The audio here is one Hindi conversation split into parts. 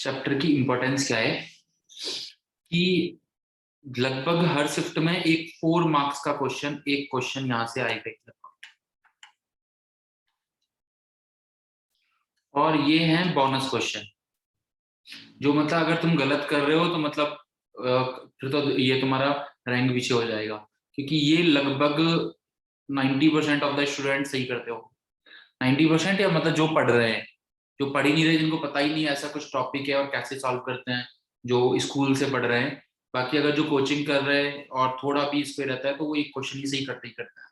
चैप्टर की इंपॉर्टेंस क्या है कि लगभग हर शिफ्ट में एक 4 मार्क्स का क्वेश्चन, एक क्वेश्चन यहां से आएगा लगभग। और ये है बोनस क्वेश्चन, जो मतलब अगर तुम गलत कर रहे हो तो मतलब फिर तो ये तुम्हारा रैंक पीछे हो जाएगा, क्योंकि ये लगभग 90% ऑफ द स्टूडेंट सही करते हो। 90% या मतलब जो पढ़ रहे हैं, जो पढ़ ही नहीं रहे, जिनको पता ही नहीं ऐसा कुछ टॉपिक है और कैसे सॉल्व करते हैं, जो स्कूल से पढ़ रहे हैं। बाकी अगर जो कोचिंग कर रहे हैं और थोड़ा भी इस पे रहता है तो वो एक क्वेश्चन ही सही करते ही करता है।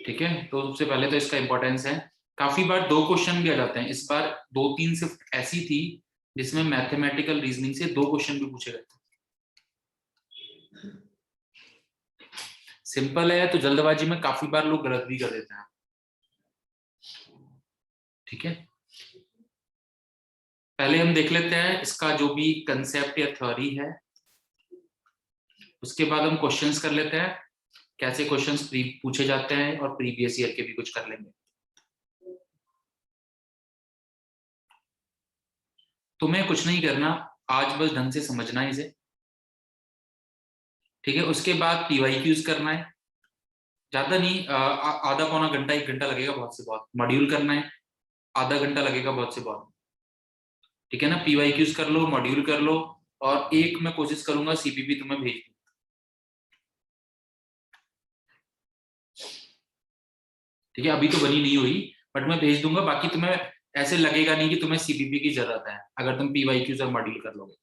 ठीक है, तो सबसे पहले तो इसका इंपॉर्टेंस है। काफी बार 2 क्वेश्चन भी आ जाते हैं, इस बार 2-3 शिफ्ट ऐसी थी जिसमें मैथमेटिकल रीजनिंग से 2 क्वेश्चन भी पूछे गए थे। सिंपल है तो जल्दबाजी में काफी बार लोग गलत भी कर देते हैं। ठीक है, पहले हम देख लेते हैं इसका जो भी कंसेप्ट या थ्योरी है, उसके बाद हम क्वेश्चंस कर लेते हैं, कैसे क्वेश्चंस पूछे जाते हैं, और प्रीवियस ईयर के भी कुछ कर लेंगे। तुम्हें कुछ नहीं करना, आज बस ढंग से समझना है इसे। ठीक है, उसके बाद पीवाईक्यूज करना है, ज्यादा नहीं, आधा पौना घंटा 1 घंटा लगेगा बहुत से बहुत। मॉड्यूल करना है, आधा घंटा लगेगा बहुत से बहुत। ठीक है ना, पीवाईक्यूज कर लो, मॉड्यूल कर लो, और एक मैं कोशिश करूंगा सीपीपी तुम्हें भेज दूं। ठीक है, अभी तो बनी नहीं हुई, बट मैं भेज दूंगा। बाकी तुम्हें ऐसे लगेगा नहीं कि तुम्हें सीपीपी की जरूरत है अगर तुम पीवाईक्यूज और मॉड्यूल कर लोगे।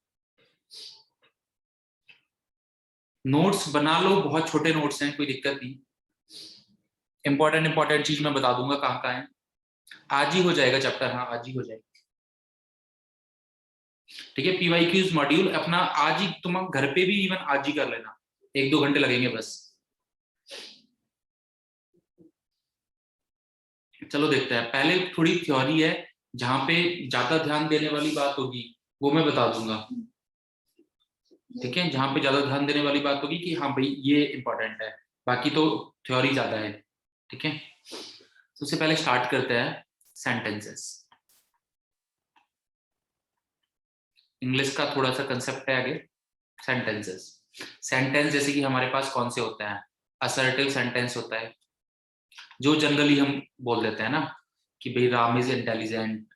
नोट्स बना लो, बहुत छोटे नोट्स हैं, कोई दिक्कत नहीं। इंपॉर्टेंट चीज मैं बता दूंगा कहाँ कहाँ है। आज ही हो जाएगा चैप्टर, हाँ आज ही हो जाएगा। ठीक है, पीवाईक्यूज मॉड्यूल अपना आज ही, तुम घर पे भी इवन आज ही कर लेना, 1-2 घंटे लगेंगे बस। चलो देखते हैं, पहले थोड़ी थ्योरी है, जहां पे ज्यादा ध्यान देने वाली बात होगी वो मैं बता दूंगा। ठीक है, जहां पे ज्यादा ध्यान देने वाली बात होगी कि हाँ भाई ये इंपॉर्टेंट है, बाकी तो थ्योरी ज्यादा है। ठीक है, सबसे पहले स्टार्ट करते हैं सेंटेंसेस। इंग्लिश का थोड़ा सा कंसेप्ट है आगे। सेंटेंसेस, सेंटेंस जैसे कि हमारे पास कौन से होते हैं, असर्टिव सेंटेंस होता है, जो जनरली हम बोल देते हैं ना कि भाई राम इज इंटेलिजेंट।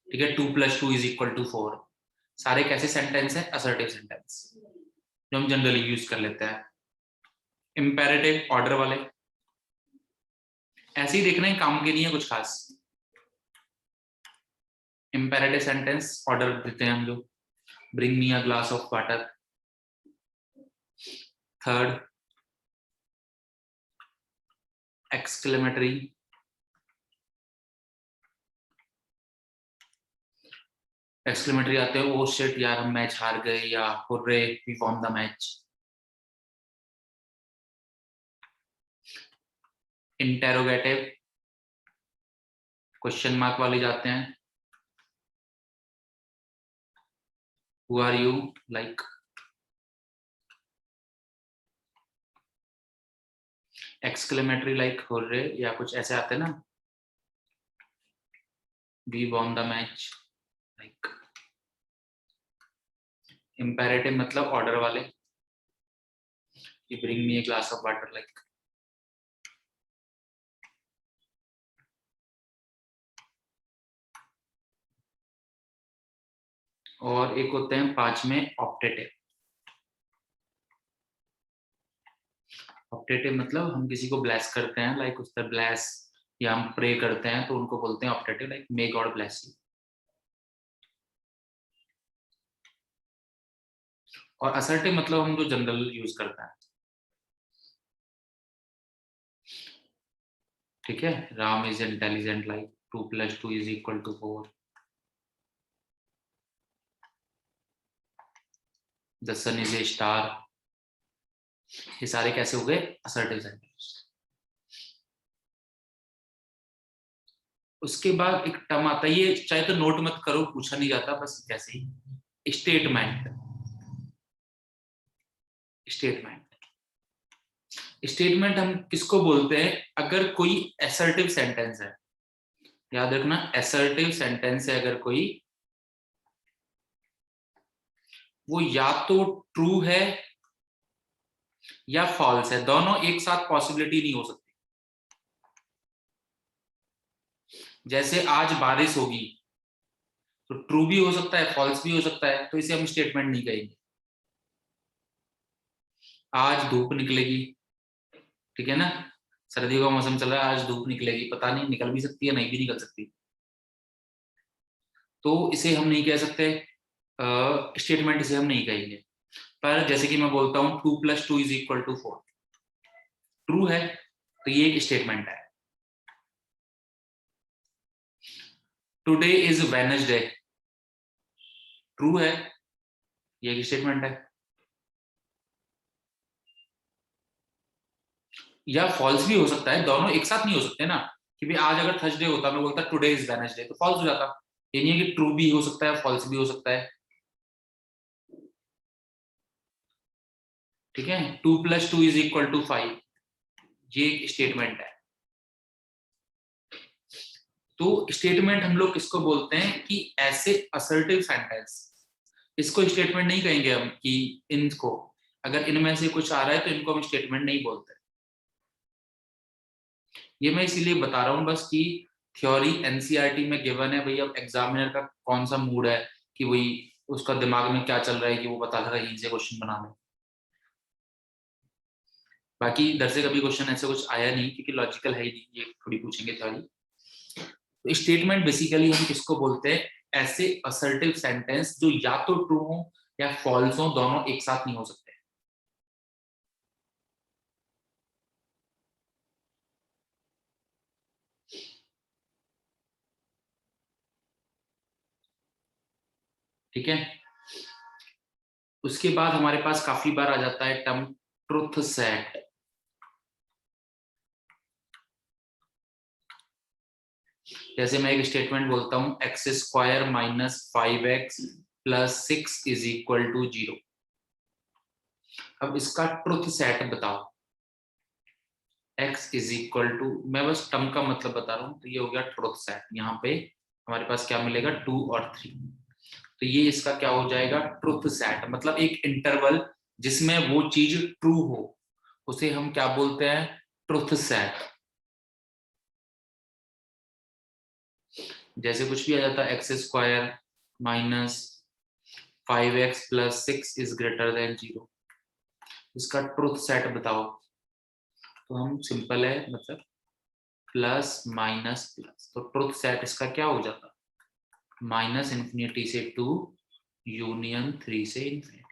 ठीक है, 2+2=4। सारे कैसे सेंटेंस है, असर्टिव सेंटेंस, जो हम जनरली यूज कर लेते हैं। इंपेरेटिव ऑर्डर वाले, ऐसे ही देखना है, काम के नहीं है कुछ खास। इंपेरेटिव सेंटेंस ऑर्डर देते हैं हम जो, bring me a glass of water. Third, exclamatory, exclamatory आते हैं, ओ शिट यार हम मैच हार गए, या hurray we won the match. Interrogative, question mark वाले जाते हैं, who are you, like. Exclamatory like hurray, या कुछ ऐसे आते हैं ना, we won the match, like. Imperative मतलब ऑर्डर वाले, कि bring me a glass of water, like. और एक होते हैं 5 में ऑप्टेटिव। ऑप्टेटिव मतलब हम किसी को ब्लेस करते हैं, लाइक उस पर ब्लेस, या हम प्रे करते हैं तो उनको बोलते हैं optative, like may God bless you. और असर्टिव मतलब हम जो जनरल यूज करते हैं। ठीक है, Ram is intelligent, like 2+2=4। The sun is a star. ये सारे कैसे हो गए, असर्टिव सेंटेंस। उसके बाद एक टर्म आता है, ये चाहे तो नोट मत करो, पूछा नहीं जाता, बस कैसे ही, स्टेटमेंट। स्टेटमेंट, स्टेटमेंट हम किसको बोलते हैं? अगर कोई असर्टिव सेंटेंस है, याद रखना, असर्टिव सेंटेंस है अगर कोई, वो या तो ट्रू है या फॉल्स है, दोनों एक साथ पॉसिबिलिटी नहीं हो सकती। जैसे आज बारिश होगी, तो ट्रू भी हो सकता है, फॉल्स भी हो सकता है, तो इसे हम स्टेटमेंट नहीं कहेंगे। आज धूप निकलेगी, ठीक है ना, सर्दियों का मौसम चल रहा है, आज धूप निकलेगी, पता नहीं, निकल भी सकती है, नहीं भी निकल सकती, तो इसे हम नहीं कह सकते स्टेटमेंट, इसे हम नहीं कहेंगे। पर जैसे कि मैं बोलता हूँ 2+2=4, ट्रू है, तो ये एक स्टेटमेंट है। टुडे इज वेडनेसडे, ट्रू है, ये एक स्टेटमेंट है। या फॉल्स भी हो सकता है, दोनों एक साथ नहीं हो सकते ना, कि भाई आज अगर थर्सडे होता, मैं बोलता टुडे इज वेडनेसडे, तो फॉल्स हो जाता। ये नहीं है कि ट्रू भी हो सकता है, फॉल्स भी हो सकता है, ठीक है। 2+2=5, ये एक स्टेटमेंट है। तो स्टेटमेंट हम लोग किसको बोलते हैं? कि ऐसे असर्टिव सेंटेंस, इसको स्टेटमेंट नहीं कहेंगे हम, कि इनको अगर इनमें से कुछ आ रहा है तो इनको हम स्टेटमेंट नहीं बोलते। ये मैं इसीलिए बता रहा हूँ बस कि थ्योरी एनसीईआरटी में गिवन है भाई, अब एग्जामिनर का कौन सा मूड है कि वही उसका दिमाग में क्या चल रहा है कि वो बता रहा है, यहीं से क्वेश्चन बना ले। बाकी इधर से कभी क्वेश्चन ऐसे कुछ आया नहीं, क्योंकि लॉजिकल है ही नहीं, ये थोड़ी पूछेंगे थ्योरी। तो स्टेटमेंट बेसिकली हम किसको बोलते हैं? ऐसे असर्टिव सेंटेंस जो या तो ट्रू हो या फॉल्स हो, दोनों एक साथ नहीं हो सकते। ठीक है। उसके बाद हमारे पास काफी बार आ जाता है टर्म ट्रुथ सेट। जैसे मैं एक स्टेटमेंट बोलता हूं, x² - 5x + 6 = 0। अब इसका ट्रुथ सेट बताओ। x= मैं बस टर्म का मतलब बता रहा हूं, तो ये हो गया ट्रुथ सेट। यहाँ पे हमारे पास क्या मिलेगा? 2 और 3, तो ये इसका क्या हो जाएगा? Truth set. मतलब एक इंटरवल जिसमें वो चीज ट्रू हो, उसे हम क्या बोलते हैं? Truth set. जैसे कुछ भी आ जाता है, x² - 5x + 6 > 0, इसका ट्रुथ सेट बताओ। तो हम सिंपल है, मतलब प्लस माइनस प्लस, तो ट्रुथ सेट इसका क्या हो जाता? -∞ से 2, यूनियन 3 से ∞।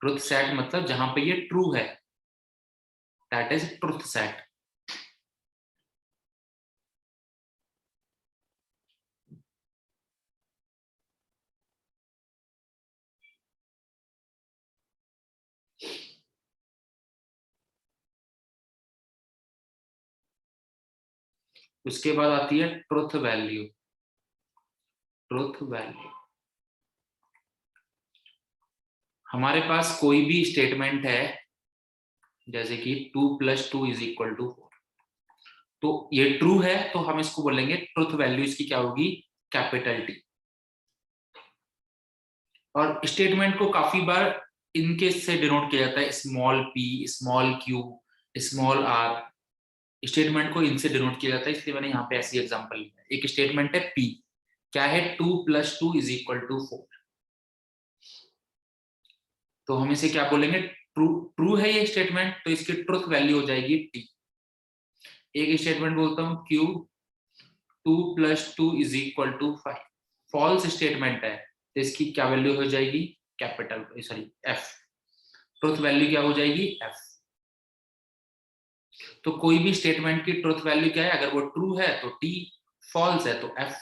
ट्रुथ सेट मतलब जहां पे ये ट्रू है, दैट इज ट्रुथ सेट। उसके बाद आती है ट्रुथ वैल्यू। ट्रुथ वैल्यू, हमारे पास कोई भी स्टेटमेंट है, जैसे कि 2+2=4, तो ये ट्रू है, तो हम इसको बोलेंगे ट्रुथ वैल्यू इसकी क्या होगी? Capital T. और स्टेटमेंट को काफी बार इनके से डिनोट किया जाता है, small p, small q, small r। Statement को इनसे डिनोट किया जाता है, इसलिए मैंने यहाँ पे ऐसी एग्जांपल लिया है। एक स्टेटमेंट है p, क्या है? 2+2=4, तो हम इसे क्या बोलेंगे? ट्रू। ट्रू है ये स्टेटमेंट, तो इसकी ट्रुथ वैल्यू हो जाएगी t। एक स्टेटमेंट बोलता हूँ q, 2+2=5, फॉल्स स्टेटमेंट है, तो इसकी क्या वैल्यू हो जाएगी? Capital, sorry, f। Truth value क्या हो जाएगी? f। तो कोई भी स्टेटमेंट की ट्रुथ वैल्यू क्या है? अगर वो ट्रू है तो t, फॉल्स है तो f।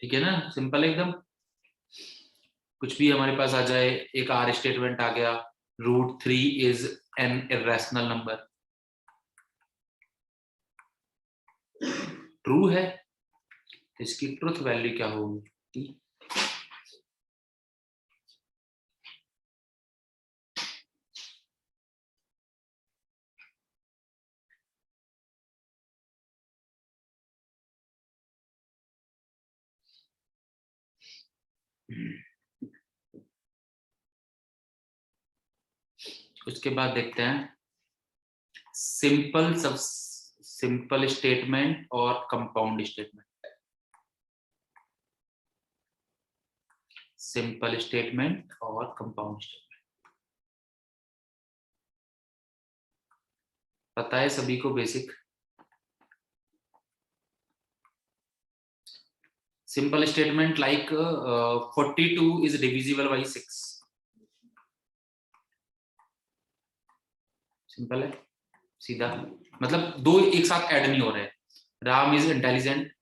ठीक है ना, सिंपल एकदम। कुछ भी हमारे पास आ जाए, एक आर स्टेटमेंट आ गया, √3 is an irrational number, true है, इसकी ट्रुथ वैल्यू क्या होगी? उसके बाद देखते हैं सिंपल स्टेटमेंट और कंपाउंड स्टेटमेंट। सिंपल स्टेटमेंट और कंपाउंड स्टेटमेंट पता है सभी को basic? Simple statement like 42 is divisible by 6। Simple है, सीधा, मतलब दो एक साथ ऐड नहीं हो रहे। Ram is intelligent,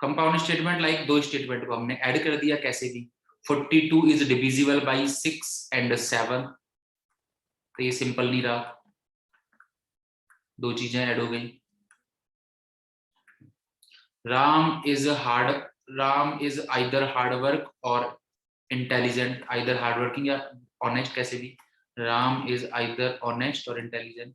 compound statement like दो स्टेटमेंट को हमने ऐड कर दिया कैसे भी। 42 इज डिविजिबल बाई 6 एंड 7, तो ये सिंपल नहीं रहा, दो चीजें ऐड हो गई। Ram is either hard work और इंटेलिजेंट, आइदर हार्ड वर्किंग या ऑनेस्ट, कैसे भी। राम इज आइदर ऑनेस्ट और intelligent.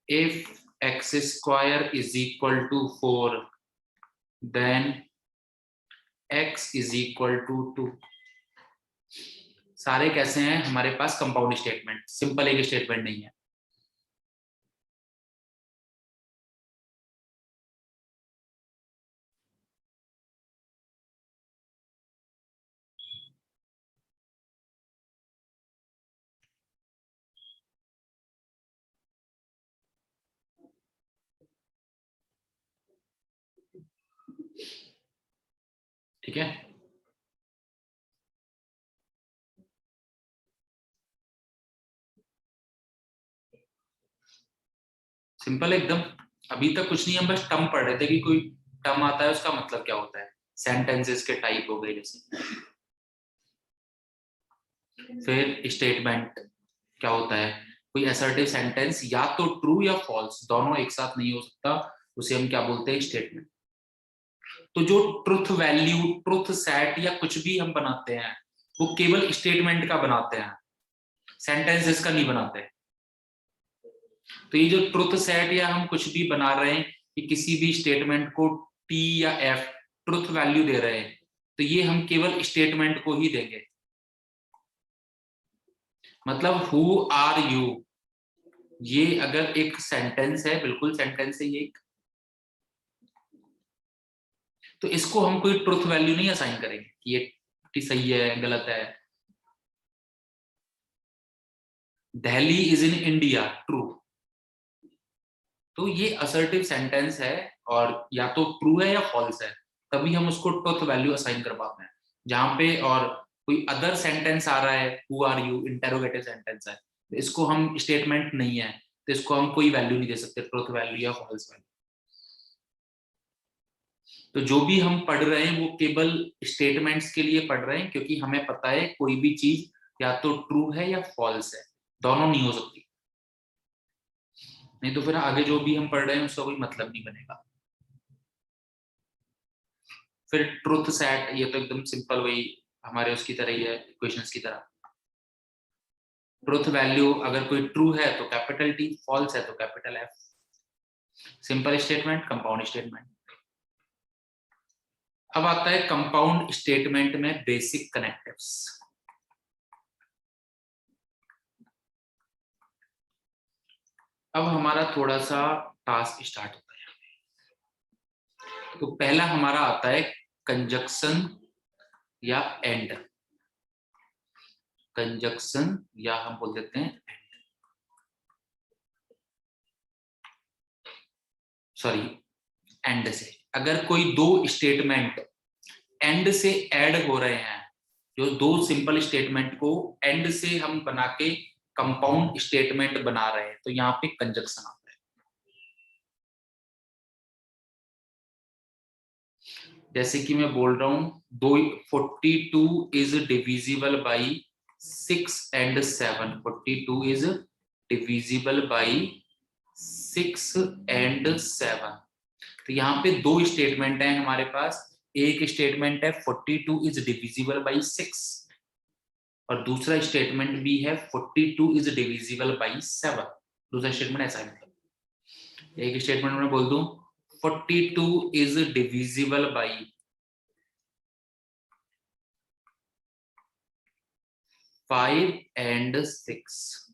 If x square is equal to 4, then x is equal to 2। सारे कैसे हैं हमारे पास? कंपाउंड स्टेटमेंट, सिंपल एक स्टेटमेंट नहीं है। ठीक है, सिंपल एकदम। अभी तक कुछ नहीं, हम बस टर्म पढ़ रहे थे कि कोई टर्म आता है उसका मतलब क्या होता है, सेंटेंसेस के टाइप हो गए जैसे। फिर स्टेटमेंट क्या होता है? कोई असर्टिव सेंटेंस या तो ट्रू या फॉल्स, दोनों एक साथ नहीं हो सकता, उसे हम क्या बोलते हैं? स्टेटमेंट। तो जो ट्रुथ वैल्यू, ट्रुथ सेट या कुछ भी हम बनाते हैं वो केवल स्टेटमेंट का बनाते हैं, सेंटेंसेस का नहीं बनाते। तो ये जो ट्रुथ सेट या हम कुछ भी बना रहे हैं कि किसी भी स्टेटमेंट को टी या एफ ट्रुथ वैल्यू दे रहे हैं, तो ये हम केवल स्टेटमेंट को ही देंगे। मतलब हु आर यू, ये अगर एक सेंटेंस है, बिल्कुल सेंटेंस है ये एक, तो इसको हम कोई ट्रुथ वैल्यू नहीं असाइन करेंगे कि ये सही है गलत है। Delhi is in India, true. तो ये असर्टिव सेंटेंस है और या तो ट्रू है या फॉल्स है, तभी हम उसको ट्रुथ वैल्यू असाइन कर पाते हैं। जहां पे और कोई अदर सेंटेंस आ रहा है, who are you, interrogative sentence है, तो इसको हम स्टेटमेंट नहीं है, तो इसको हम कोई वैल्यू नहीं दे सकते, ट्रुथ वैल्यू या फॉल्स वैल्यू। तो जो भी हम पढ़ रहे हैं वो केवल स्टेटमेंट्स के लिए पढ़ रहे हैं, क्योंकि हमें पता है कोई भी चीज या तो ट्रू है या फॉल्स है, दोनों नहीं हो सकती। नहीं तो फिर आगे जो भी हम पढ़ रहे हैं उसका कोई मतलब नहीं बनेगा। फिर ट्रुथ सेट, ये तो एकदम सिंपल, वही हमारे उसकी तरह ही है, इक्वेशंस की तरह। ट्रुथ वैल्यू अगर कोई ट्रू है तो कैपिटल टी, फॉल्स है तो capital F. Simple statement, compound statement. अब आता है कंपाउंड स्टेटमेंट में बेसिक कनेक्टिव्स। अब हमारा थोड़ा सा टास्क स्टार्ट होता है। तो पहला हमारा आता है कंजक्शन या एंड। कंजक्शन या हम बोल देते हैं सॉरी एंड से। अगर कोई दो स्टेटमेंट एंड से ऐड हो रहे हैं जो दो सिंपल स्टेटमेंट को एंड से हम बना के कंपाउंड स्टेटमेंट बना रहे हैं, तो यहाँ पे कंजक्शन आता है। जैसे कि मैं बोल रहा हूं 42 is divisible by 6 and 7, 42 is divisible by 6 and 7। तो यहाँ पे दो स्टेटमेंट है हमारे पास, एक स्टेटमेंट है 42 इज डिविजिबल बाई 6 और दूसरा स्टेटमेंट भी है 42 इज डिविजिबल बाई 7। दूसरा स्टेटमेंट ऐसा है, मतलब एक स्टेटमेंट में बोल दूं 42 इज डिविजिबल बाई 5 एंड 6।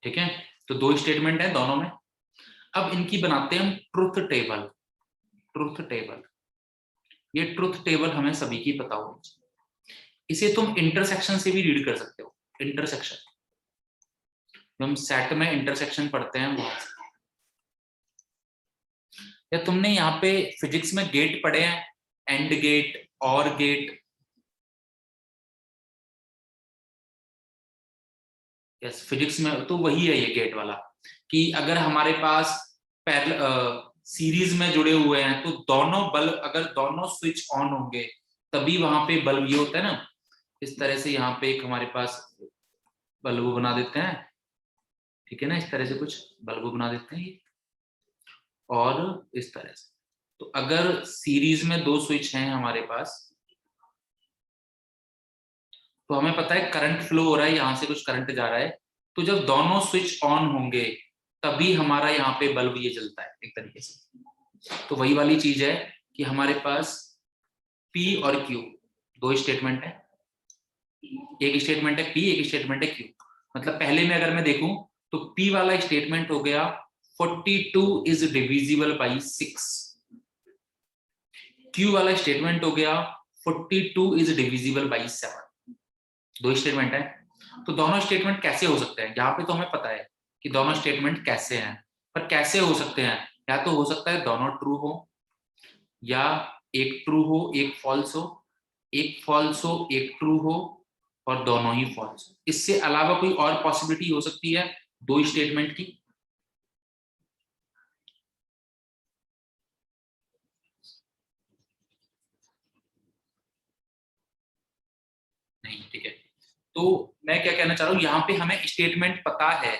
ठीक है, तो दो स्टेटमेंट है दोनों में। अब इनकी बनाते हैं हम ट्रुथ टेबल। ट्रुथ टेबल, ये ट्रुथ टेबल हमें सभी की पता होनी चाहिए। इसे तुम इंटरसेक्शन से भी रीड कर सकते हो। इंटरसेक्शन, हम सेट में इंटरसेक्शन पढ़ते हैं वहां से। या तुमने यहाँ पे फिजिक्स में गेट पढ़े हैं, एंड गेट, और गेट? यस, फिजिक्स में तो वही है ये गेट वाला, कि अगर हमारे पास सीरीज में जुड़े हुए हैं तो दोनों बल्ब, अगर दोनों स्विच ऑन होंगे तभी वहां पे बल्ब, ये होता है ना इस तरह से, यहाँ पे एक हमारे पास बल्ब बना देते हैं, ठीक है ना, इस तरह से कुछ बल्ब बना देते हैं और इस तरह से। तो अगर सीरीज में दो स्विच हैं हमारे पास तो हमें पता है करंट फ्लो हो रहा है, यहाँ से कुछ करंट जा रहा है, तो जब दोनों स्विच ऑन होंगे तभी हमारा यहाँ पे बल्ब ये जलता है एक तरीके से। तो वही वाली चीज है कि हमारे पास P और Q दो स्टेटमेंट है, एक स्टेटमेंट है P, एक स्टेटमेंट है Q। मतलब पहले में अगर मैं देखूं तो P वाला स्टेटमेंट हो गया 42 इज डिविजिबल बाई 6, Q वाला स्टेटमेंट हो गया 42 इज डिविजिबल बाई 7। दो स्टेटमेंट है, तो दोनों स्टेटमेंट कैसे हो सकते हैं, यहाँ पे तो हमें पता है कि दोनों स्टेटमेंट कैसे हैं, पर कैसे हो सकते हैं? या तो हो सकता है दोनों ट्रू हो, या एक ट्रू हो एक फॉल्स हो, एक फॉल्स हो एक ट्रू हो, और दोनों ही फॉल्स हो। इससे अलावा कोई और पॉसिबिलिटी हो सकती है दो स्टेटमेंट की? नहीं, ठीक है। तो मैं क्या कहना चाह रहा हूँ, यहाँ पे हमें स्टेटमेंट पता है,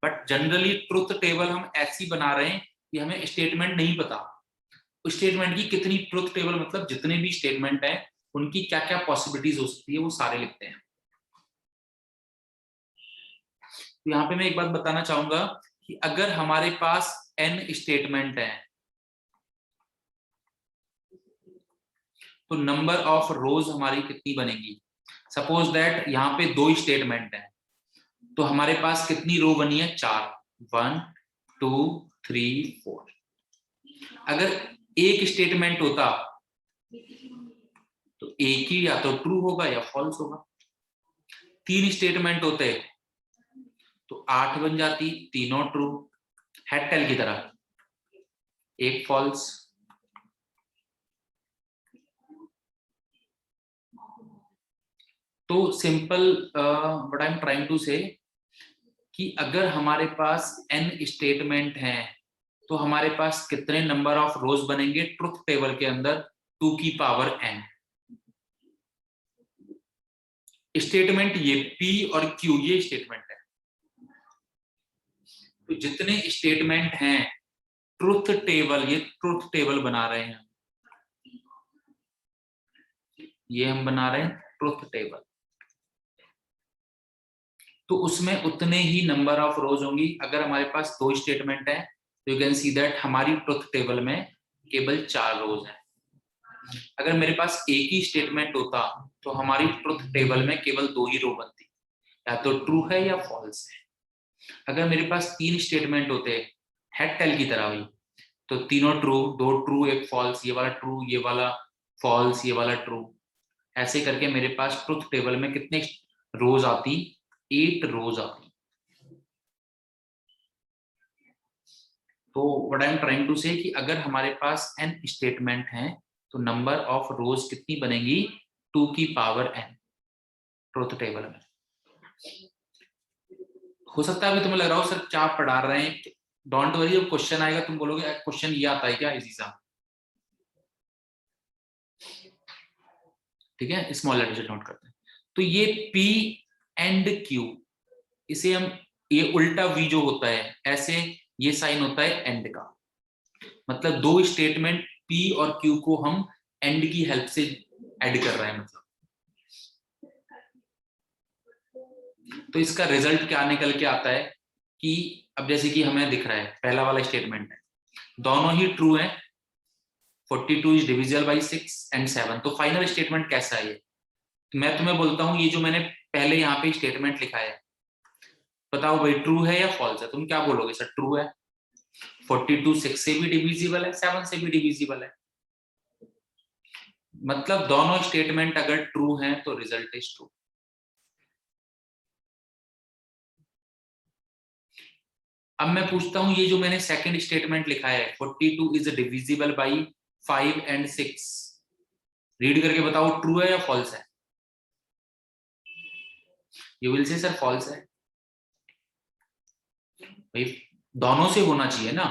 बट जनरली ट्रुथ टेबल हम ऐसी बना रहे हैं कि हमें स्टेटमेंट नहीं पता। स्टेटमेंट की कितनी, ट्रुथ टेबल मतलब जितने भी स्टेटमेंट हैं उनकी क्या क्या पॉसिबिलिटीज हो सकती है वो सारे लिखते हैं। तो यहाँ पे मैं एक बात बताना चाहूंगा कि अगर हमारे पास n स्टेटमेंट है तो नंबर ऑफ रोज हमारी कितनी बनेगी? सपोज दैट यहाँ पे दो स्टेटमेंट है तो हमारे पास कितनी रो बनी है? 4, 1 2 3 4। अगर एक स्टेटमेंट होता तो एक ही या तो ट्रू होगा या फॉल्स होगा। तीन स्टेटमेंट होते तो 8 बन जाती, तीनों ट्रू, हेड टेल की तरह, एक फॉल्स। तो simple what I am trying to say कि अगर हमारे पास n स्टेटमेंट हैं तो हमारे पास कितने नंबर ऑफ रोज बनेंगे ट्रुथ टेबल के अंदर? 2 की पावर n स्टेटमेंट, ये P और Q ये स्टेटमेंट है। तो जितने स्टेटमेंट हैं ट्रुथ टेबल, ये ट्रुथ टेबल बना रहे हैं, ये हम बना रहे हैं ट्रुथ टेबल। तो उसमें उतने ही नंबर ऑफ रोज होंगी। अगर हमारे पास दो स्टेटमेंट है तो यू कैन सी दैट हमारी ट्रुथ टेबल में केवल 4 रोज हैं। अगर मेरे पास एक ही स्टेटमेंट होता तो हमारी ट्रुथ टेबल में केवल 2 ही रो बनती, या तो ट्रू है या फॉल्स है। अगर मेरे पास 3 स्टेटमेंट होते हेड टेल की तरह हुई तो तीनों ट्रू, दो ट्रू एक फॉल्स, ये वाला ट्रू ये वाला फॉल्स ये वाला ट्रू, ऐसे करके मेरे पास ट्रुथ टेबल में कितने रोज आती? 8 रोज आती। तो what I am trying to say कि अगर हमारे पास n स्टेटमेंट है तो नंबर ऑफ रोज कितनी बनेगी 2 की पावर n ट्रुथ टेबल में। हो सकता है अभी तुम्हें लग रहा हो सर क्या पढ़ा रहे हैं, डोंट वरी, जब क्वेश्चन आएगा तुम बोलोगे क्वेश्चन ये आता है क्या इसी सा। ठीक है, स्मॉल लेटर से नोट करते हैं। तो ये P एंड Q, इसे हम, ये उल्टा V जो होता है ऐसे, ये साइन होता है एंड का, मतलब दो स्टेटमेंट P और Q को हम एंड की हेल्प से ऐड कर रहे हैं मतलब। तो इसका रिजल्ट क्या निकल के आता है कि अब जैसे कि हमें दिख रहा है पहला वाला स्टेटमेंट है, दोनों ही ट्रू है, 42 इज डिविजिबल बाय 6 एंड 7। तो फाइनल स्टेटमेंट कैसा है ये, तो मैं तुम्हें बोलता हूं ये जो मैंने पहले यहाँ पे स्टेटमेंट लिखा है, बताओ भाई ट्रू है या फॉल्स है, तुम क्या बोलोगे सर ट्रू है, 42 6 से भी डिविजिबल है, 7 से भी डिविजिबल है, मतलब दोनों स्टेटमेंट अगर ट्रू हैं तो रिजल्ट इज ट्रू। अब मैं पूछता हूं ये जो मैंने सेकंड स्टेटमेंट लिखा है 42 is divisible by 5 and 6, read करके बताओ ट्रू है या फॉल्स है। You will say sir false है, भाई दोनों से होना चाहिए ना।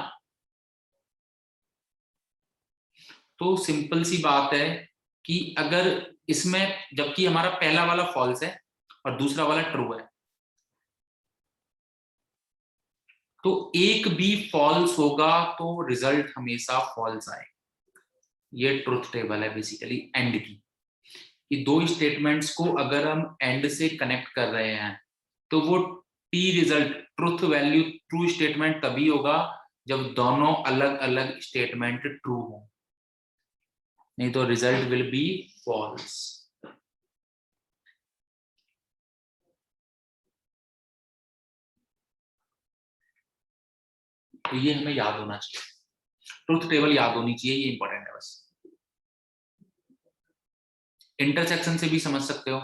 तो सिंपल सी बात है कि अगर इसमें, जबकि हमारा पहला वाला फॉल्स है और दूसरा वाला ट्रू है, तो एक भी फॉल्स होगा तो रिजल्ट हमेशा फॉल्स आए। ये ट्रुथ टेबल है बेसिकली एंड की, कि दो स्टेटमेंट्स को अगर हम एंड से कनेक्ट कर रहे हैं तो वो T result truth value true statement तभी होगा जब दोनों अलग अलग स्टेटमेंट ट्रू हो, नहीं तो रिजल्ट विल बी फॉल्स। तो ये हमें याद होना चाहिए, ट्रुथ टेबल याद होनी चाहिए, ये इंपॉर्टेंट है बस। इंटरसेक्शन से भी समझ सकते हो,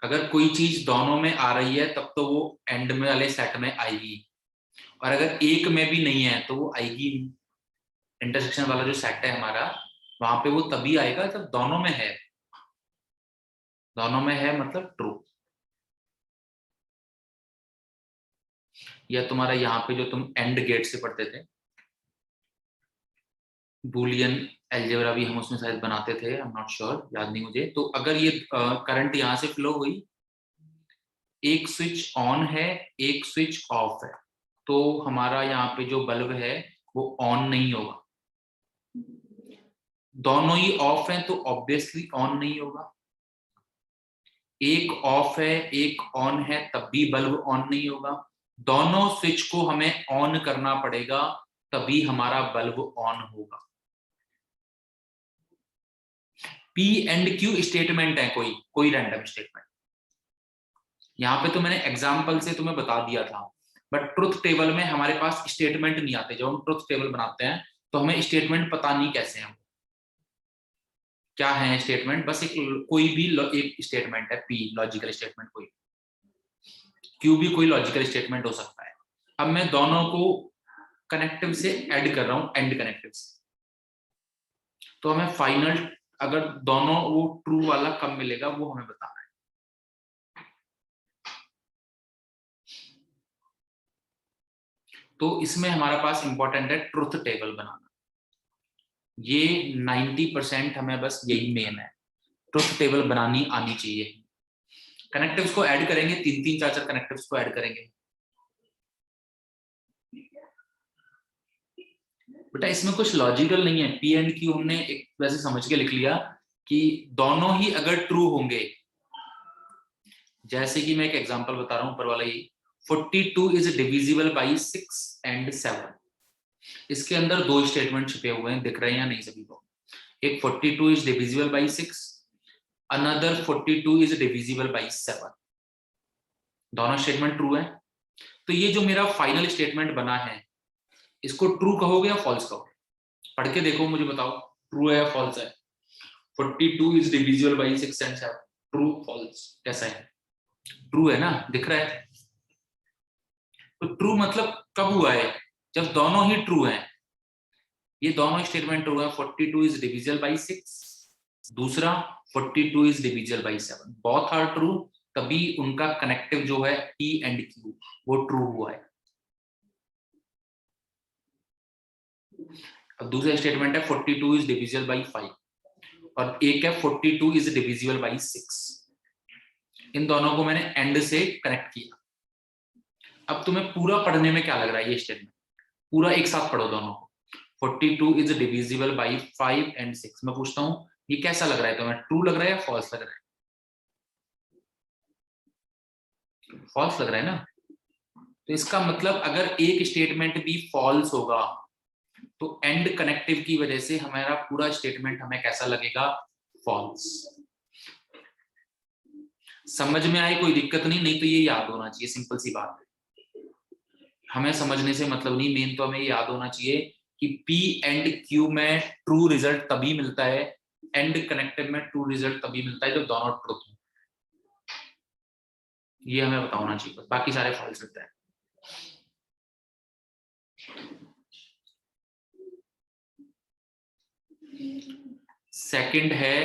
अगर कोई चीज दोनों में आ रही है तब तो वो एंड में वाले सेट में आएगी, और अगर एक में भी नहीं है तो वो आएगी नहीं। इंटरसेक्शन वाला जो सेट है हमारा, वहां पे वो तभी आएगा जब दोनों में है, दोनों में है मतलब ट्रू। या तुम्हारा यहाँ पे जो तुम एंड गेट से पढ़ते थे, बूलियन एल्जेब्रा भी हम उसमें शायद बनाते थे, आई एम नॉट श्योर, याद नहीं मुझे। तो अगर ये करंट यहाँ से फ्लो हुई, एक स्विच ऑन है एक स्विच ऑफ है, तो हमारा यहाँ पे जो बल्ब है वो ऑन नहीं होगा, दोनों ही ऑफ है तो ऑब्वियसली ऑन नहीं होगा। एक ऑफ है एक ऑन है तब भी बल्ब ऑन नहीं होगा, दोनों स्विच को हमें ऑन करना पड़ेगा तभी हमारा बल्ब ऑन होगा। पी एंड क्यू स्टेटमेंट है, कोई कोई रैंडम स्टेटमेंट, यहाँ पे तो मैंने एग्जाम्पल से तुम्हें बता दिया था, बट ट्रुथ टेबल में हमारे पास स्टेटमेंट नहीं आते। जब हम ट्रुथ टेबल बनाते हैं तो हमें स्टेटमेंट पता नहीं कैसे हैं, क्या है स्टेटमेंट, बस एक कोई भी एक स्टेटमेंट है, पी लॉजिकल स्टेटमेंट, कोई क्यू भी कोई लॉजिकल स्टेटमेंट हो सकता है। अब मैं दोनों को कनेक्टिव से ऐड कर रहा हूं, एंड कनेक्टिव से, तो हमें फाइनल अगर दोनों वो ट्रू वाला कब मिलेगा वो हमें बताना है। तो इसमें हमारे पास इंपॉर्टेंट है ट्रुथ टेबल बनाना, ये 90% हमें बस यही मेन है, ट्रुथ टेबल बनानी आनी चाहिए। कनेक्टिव्स को ऐड करेंगे, 3-3 4-4 कनेक्टिव्स को ऐड करेंगे। बेटा इसमें कुछ लॉजिकल नहीं है, पी एंड क्यू हमने एक वैसे समझ के लिख लिया कि दोनों ही अगर ट्रू होंगे, जैसे कि मैं एक एग्जांपल बता रहा हूं ऊपर वाला ही, 42 इज डिविजिबल बाय 6 एंड 7, इसके अंदर दो स्टेटमेंट छुपे हुए हैं, दिख रहे हैं या नहीं सभी को, एक 42 is divisible by 6, another 42 is divisible bye 7, दोनों स्टेटमेंट ट्रू है। तो ये जो मेरा फाइनल स्टेटमेंट बना है इसको ट्रू कहोगे या फॉल्स कहोगे, पढ़ के देखो मुझे बताओ ट्रू है या फॉल्स है। 42 is divisible by 6 and 7, true false कैसा है, ट्रू है ना, दिख रहा है। तो ट्रू मतलब कब हुआ है? जब दोनों ही ट्रू हैं। ये दोनों स्टेटमेंट ट्रू है। 42 इज डिविजिबल बाई 6, दूसरा 42 is divisible by 7, both are true, तभी उनका कनेक्टिव जो है P एंड Q वो ट्रू हुआ है। अब दूसरा स्टेटमेंट है 42 इज डिविजिबल बाई 5 और एक है 42 इज डिविजिबल बाई 6। इन दोनों को मैंने एंड से कनेक्ट किया। अब तुम्हें पूरा पढ़ने में क्या लग रहा है? ये स्टेटमेंट पूरा एक साथ पढ़ो दोनों को। 42 इज डिविजिबल बाई 5 एंड 6। मैं पूछता हूँ ये कैसा लग रहा है तुम्हें? ट्रू लग रहा है या फॉल्स लग रहा है? फॉल्स लग रहा है ना। तो इसका मतलब अगर एक स्टेटमेंट भी फॉल्स होगा तो एंड कनेक्टिव की वजह से हमारा पूरा स्टेटमेंट हमें कैसा लगेगा? फॉल्स। समझ में आए? कोई दिक्कत नहीं, नहीं तो ये याद होना चाहिए, सिंपल सी बात है। हमें समझने से मतलब नहीं, मेन तो हमें याद होना चाहिए कि P एंड Q में ट्रू रिजल्ट तभी मिलता है, एंड कनेक्टिव में ट्रू रिजल्ट तभी मिलता है जब दोनों ट्रू हो। ये हमें पता होना चाहिए, बाकी सारे फॉल्स होता है। सेकंड है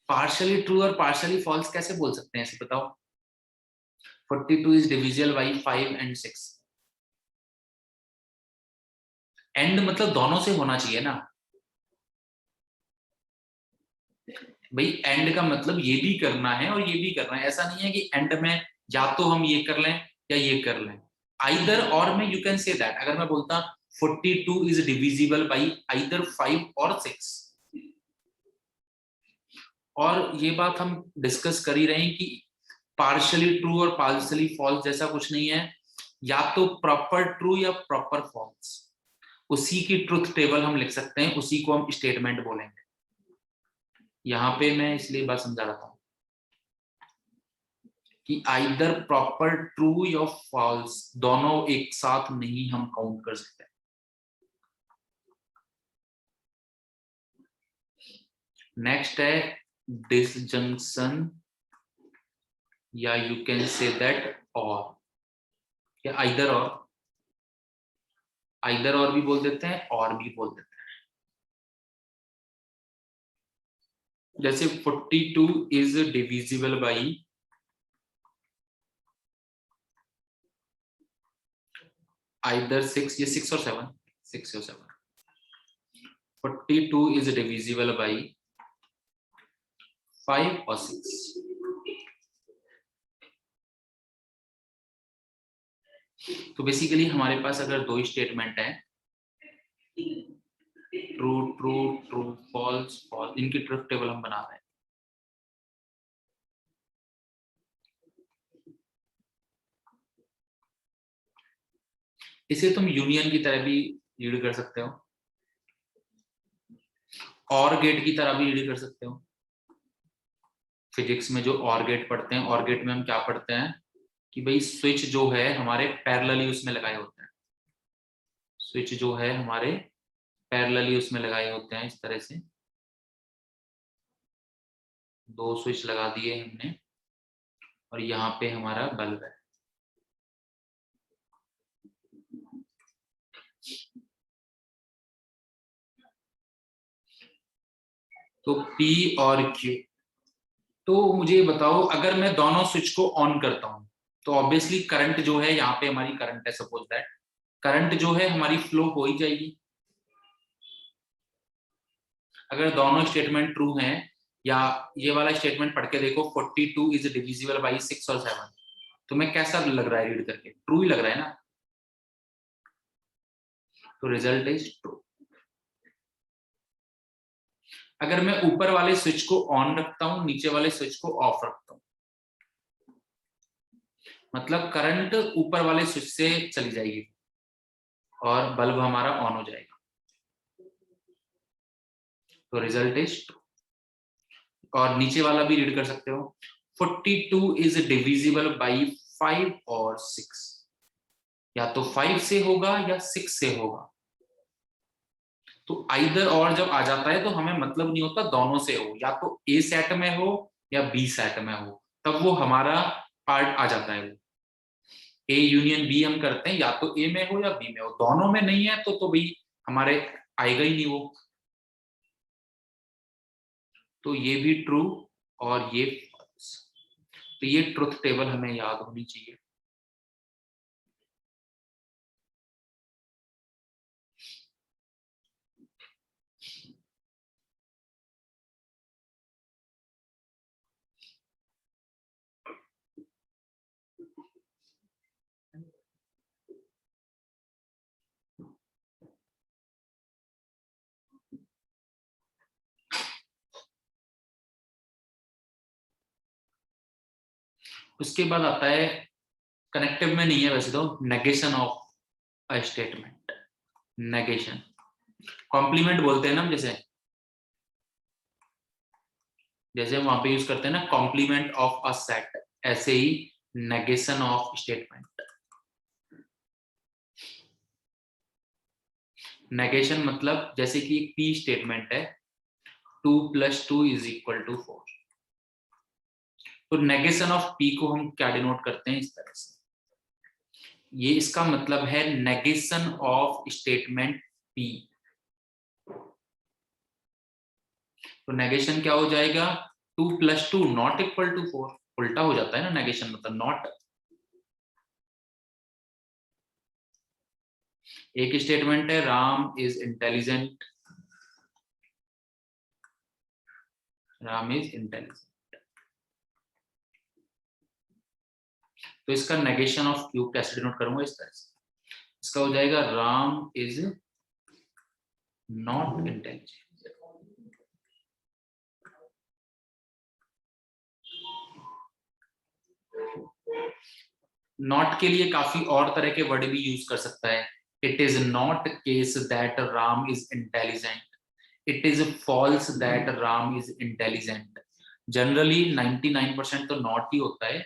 पार्शियली ट्रू और पार्शियली फॉल्स कैसे बोल सकते हैं ऐसे बताओ? 42 is divisible by 5 and 6। And मतलब दोनों से होना चाहिए ना भाई। एंड का मतलब ये भी करना है और ये भी करना है। ऐसा नहीं है कि एंड में या तो हम ये कर लें या ये कर लें। आइदर और में यू कैन से दैट। अगर मैं बोलता 42 इज डिविजिबल बाई आइदर 5 और 6, और ये बात हम डिस्कस कर ही रहे हैं कि पार्शियली ट्रू और पार्शियली फॉल्स जैसा कुछ नहीं है, या तो प्रॉपर ट्रू या प्रॉपर फॉल्स। उसी की ट्रुथ टेबल हम लिख सकते हैं, उसी को हम स्टेटमेंट बोलेंगे। यहाँ पे मैं इसलिए बात समझा रहा था कि आइदर प्रॉपर ट्रू या फॉल्स दोनों एक साथ नहीं हम काउंट कर सकते। नेक्स्ट है डिसजंक्शन, या यू कैन से दैट और, या आइदर और भी बोल देते हैं और भी बोल देते हैं। जैसे 42 इज डिविजिबल बाई आइदर 6, ये 6 और 7, 6 और 7। 42 इज डिविजिबल बाई 5 और 6। तो बेसिकली हमारे पास अगर दो स्टेटमेंट है, true true true false false, इनकी ट्रुथ टेबल हम बना रहे हैं। इसे तुम यूनियन की तरह भी रीड कर सकते हो, और गेट की तरह भी रीड कर सकते हो। फिजिक्स में जो और गेट पढ़ते हैं, और गेट में हम क्या पढ़ते हैं कि भाई स्विच जो है हमारे पैरेलली उसमें लगाए होते हैं। स्विच जो है हमारे पैरेलली उसमें लगाए होते हैं। इस तरह से दो स्विच लगा दिए हमने और यहाँ पे हमारा बल्ब है। तो P और Q, तो मुझे बताओ अगर मैं दोनों स्विच को ऑन करता हूं तो ऑब्वियसली करंट जो है, यहाँ पे हमारी करंट है, सपोज दैट करंट जो है हमारी फ्लो हो ही जाएगी। अगर दोनों स्टेटमेंट ट्रू हैं, या ये वाला स्टेटमेंट पढ़ के देखो 42 इज डिविजिबल बाई 6 और 7, तुम्हें कैसा लग रहा है रीड करके? ट्रू ही लग रहा है ना। तो रिजल्ट इज ट्रू। अगर मैं ऊपर वाले स्विच को ऑन रखता हूं, नीचे वाले स्विच को ऑफ रखता हूं, मतलब करंट ऊपर वाले स्विच से चली जाएगी और बल्ब हमारा ऑन हो जाएगा। तो रिजल्ट इज ट्रू। और नीचे वाला भी रीड कर सकते हो, 42 इज डिविजिबल बाई 5 और 6, या तो 5 से होगा या 6 से होगा। तो आइदर और जब आ जाता है तो हमें मतलब नहीं होता दोनों से हो, या तो ए सेट में हो या बी सेट में हो, तब वो हमारा पार्ट आ जाता है। वो ए यूनियन बी हम करते हैं, या तो ए में हो या बी में हो, दोनों में नहीं है तो भाई हमारे आएगा ही नहीं वो। तो ये भी ट्रू और ये फॉल्स। तो ये ट्रुथ टेबल हमें याद होनी चाहिए। उसके बाद आता है, कनेक्टिव में नहीं है वैसे तो, negation of a statement. Negation complement बोलते हैं ना हम, जैसे जैसे हम वहां पे यूज करते हैं ना कॉम्प्लीमेंट ऑफ अ सेट, ऐसे ही नेगेशन ऑफ स्टेटमेंट। नेगेशन मतलब जैसे कि एक पी स्टेटमेंट है, 2 + 2 = 4। तो नेगेशन ऑफ पी को हम क्या डिनोट करते हैं, इस तरह से। ये इसका मतलब है नेगेशन ऑफ स्टेटमेंट पी। तो नेगेशन क्या हो जाएगा, 2 + 2 ≠ 4। उल्टा हो जाता है ना नेगेशन, मतलब नॉट। एक स्टेटमेंट है Ram is intelligent, Ram is intelligent, तो इसका नेगेशन ऑफ क्यू कैसे डिनोट करूंगा, इस तरह से। इसका हो जाएगा Ram is not intelligent. Not के लिए काफी और तरह के वर्ड भी यूज कर सकता है। It is not case that Ram is intelligent, it is false that Ram is intelligent. Generally 99% तो नॉट ही होता है,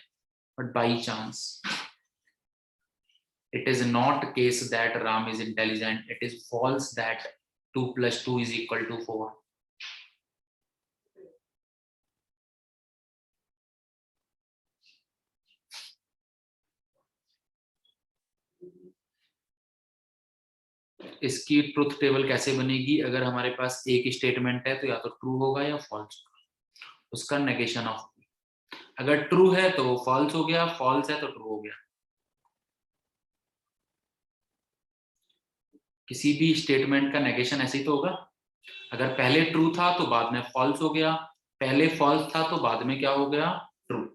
but by chance it is not case that ram is intelligent, it is false that 2 + 2 = 4। इसकी ट्रुथ टेबल कैसे बनेगी, अगर हमारे पास एक स्टेटमेंट है तो या तो ट्रू होगा या फॉल्स होगा, उसका नेगेशन ऑफ। अगर ट्रू है तो वो फॉल्स हो गया, फॉल्स है तो ट्रू हो गया। किसी भी स्टेटमेंट का नेगेशन ऐसे ही तो होगा, अगर पहले ट्रू था तो बाद में फॉल्स हो गया, पहले फॉल्स था तो बाद में क्या हो गया, ट्रू।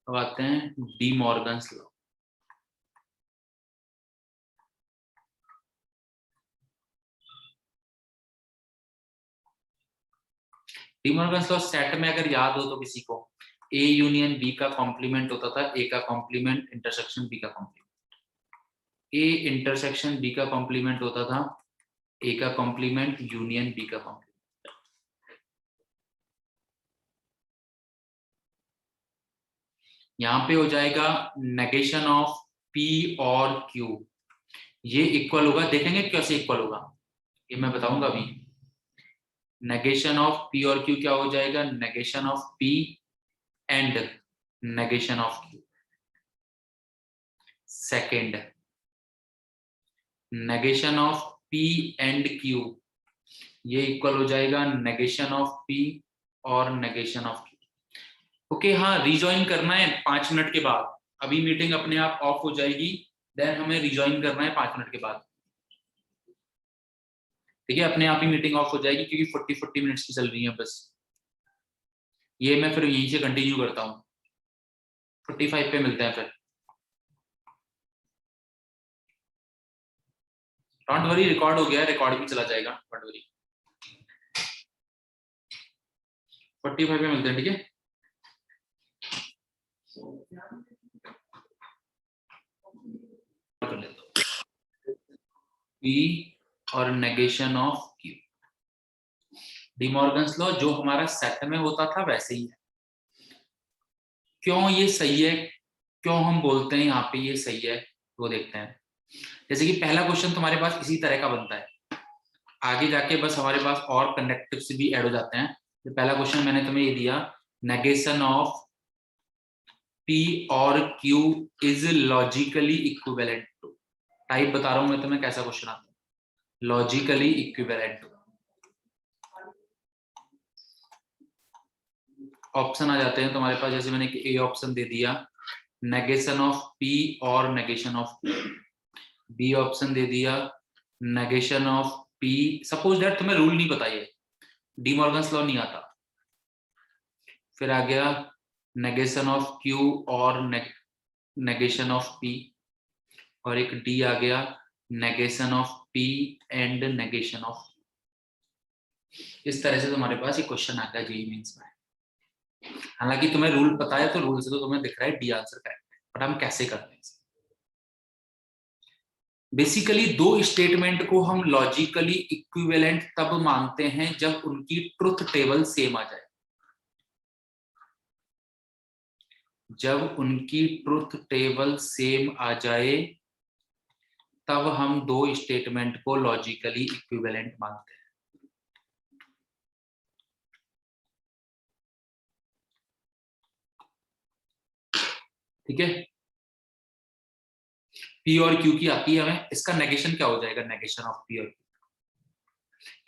अब आते हैं D Morgan's law. D Morgan's law set में अगर याद हो तो किसी को, ए यूनियन बी का कॉम्प्लीमेंट होता था ए का कॉम्प्लीमेंट इंटरसेक्शन बी का कॉम्प्लीमेंट, ए इंटरसेक्शन बी का कॉम्प्लीमेंट होता था ए का कॉम्प्लीमेंट यूनियन बी का कॉम्प्लीमेंट। यहाँ पे हो जाएगा नेगेशन ऑफ पी और क्यू, ये इक्वल होगा, देखेंगे कैसे इक्वल होगा, ये मैं बताऊंगा अभी। नेगेशन ऑफ पी और क्यू क्या हो जाएगा, negation of P and negation of Q. Second, negation of P and Q, ये इक्वल हो जाएगा नेगेशन ऑफ पी और नेगेशन ऑफ क्यू। ओके, हाँ रिजॉइन करना है 5 मिनट के बाद, अभी मीटिंग अपने आप ऑफ हो जाएगी, देन हमें रिजॉइन करना है 5 मिनट के बाद। ठीक है, अपने आप ही मीटिंग ऑफ हो जाएगी क्योंकि 40 मिनट्स की चल रही है बस। ये मैं फिर यहीं से कंटिन्यू करता हूँ, 45 पे मिलते हैं फिर। डोंट वरी, रिकॉर्ड हो गया है, रिकॉर्ड भी चला जाएगा, डोंट वरी। 45 पे मिलते हैं, ठीक है। कर लेता हूँ पी और negation of Q. De Morgan's law जो हमारा सेट में होता था वैसे ही है। क्यों ये सही है, क्यों हम बोलते हैं यहाँ पे ये सही है, वो देखते हैं। जैसे कि पहला क्वेश्चन तुम्हारे पास इसी तरह का बनता है, आगे जाके बस हमारे पास और कंडक्टिव्स भी ऐड हो जाते हैं। तो पहला क्वेश्चन मैंने तुम्हें ये दिया, नेगेशन ऑफ P और Q is logically equivalent to. Type बता रहा हूं मैं तुम्हें कैसा क्वेश्चन आता है, लॉजिकली इक्विवेलेंट टू। ऑप्शन आ जाते हैं तुम्हारे पास, जैसे मैंने ए ऑप्शन दे दिया, नेगेशन ऑफ P और negation of Q। B option दे दिया, negation of P। Suppose that तुम्हें रूल नहीं पता, ये डिमॉर्गन्स लॉ नहीं आता। फिर आ गया नेगेशन ऑफ Q और नेगेशन ऑफ P, और एक डी आ गया, negation of P and negation of. इस तरह से तुम्हारे पास ये क्वेश्चन आता है जेईई मेंस में। हालांकि तुम्हें रूल पता है, तो रूल से तो तुम्हें दिख रहा है डी आंसर करेक्ट है, बट हम कैसे करते हैं। बेसिकली दो स्टेटमेंट को हम लॉजिकली इक्विवेलेंट तब मानते हैं जब उनकी ट्रुथ टेबल सेम आ जाए। जब उनकी ट्रुथ टेबल सेम आ जाए तब हम दो स्टेटमेंट को लॉजिकली इक्विवेलेंट मानते हैं। ठीक है, P और Q की आती है हमें, इसका नेगेशन क्या हो जाएगा, नेगेशन ऑफ P और Q।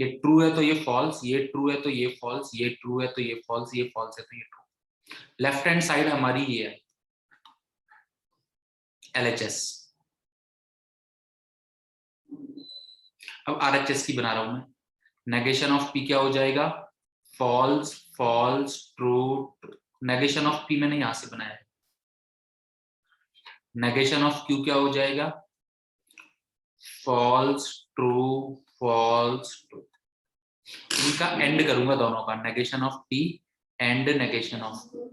ये ट्रू है तो ये फॉल्स, ये ट्रू है तो ये फॉल्स, ये ट्रू है तो ये फॉल्स, ये फॉल्स है तो ये ट्रू। लेफ्ट हैंड साइड हमारी ये है LHS। अब RHS की बना रहा हूं मैं। नेगेशन ऑफ P क्या हो जाएगा, false false true true. Negation of P मैंने यहां से बनाया है। नेगेशन ऑफ Q क्या हो जाएगा, फॉल्स ट्रू फॉल्स ट्रू। इनका एंड करूंगा दोनों का, negation of P and negation of Q।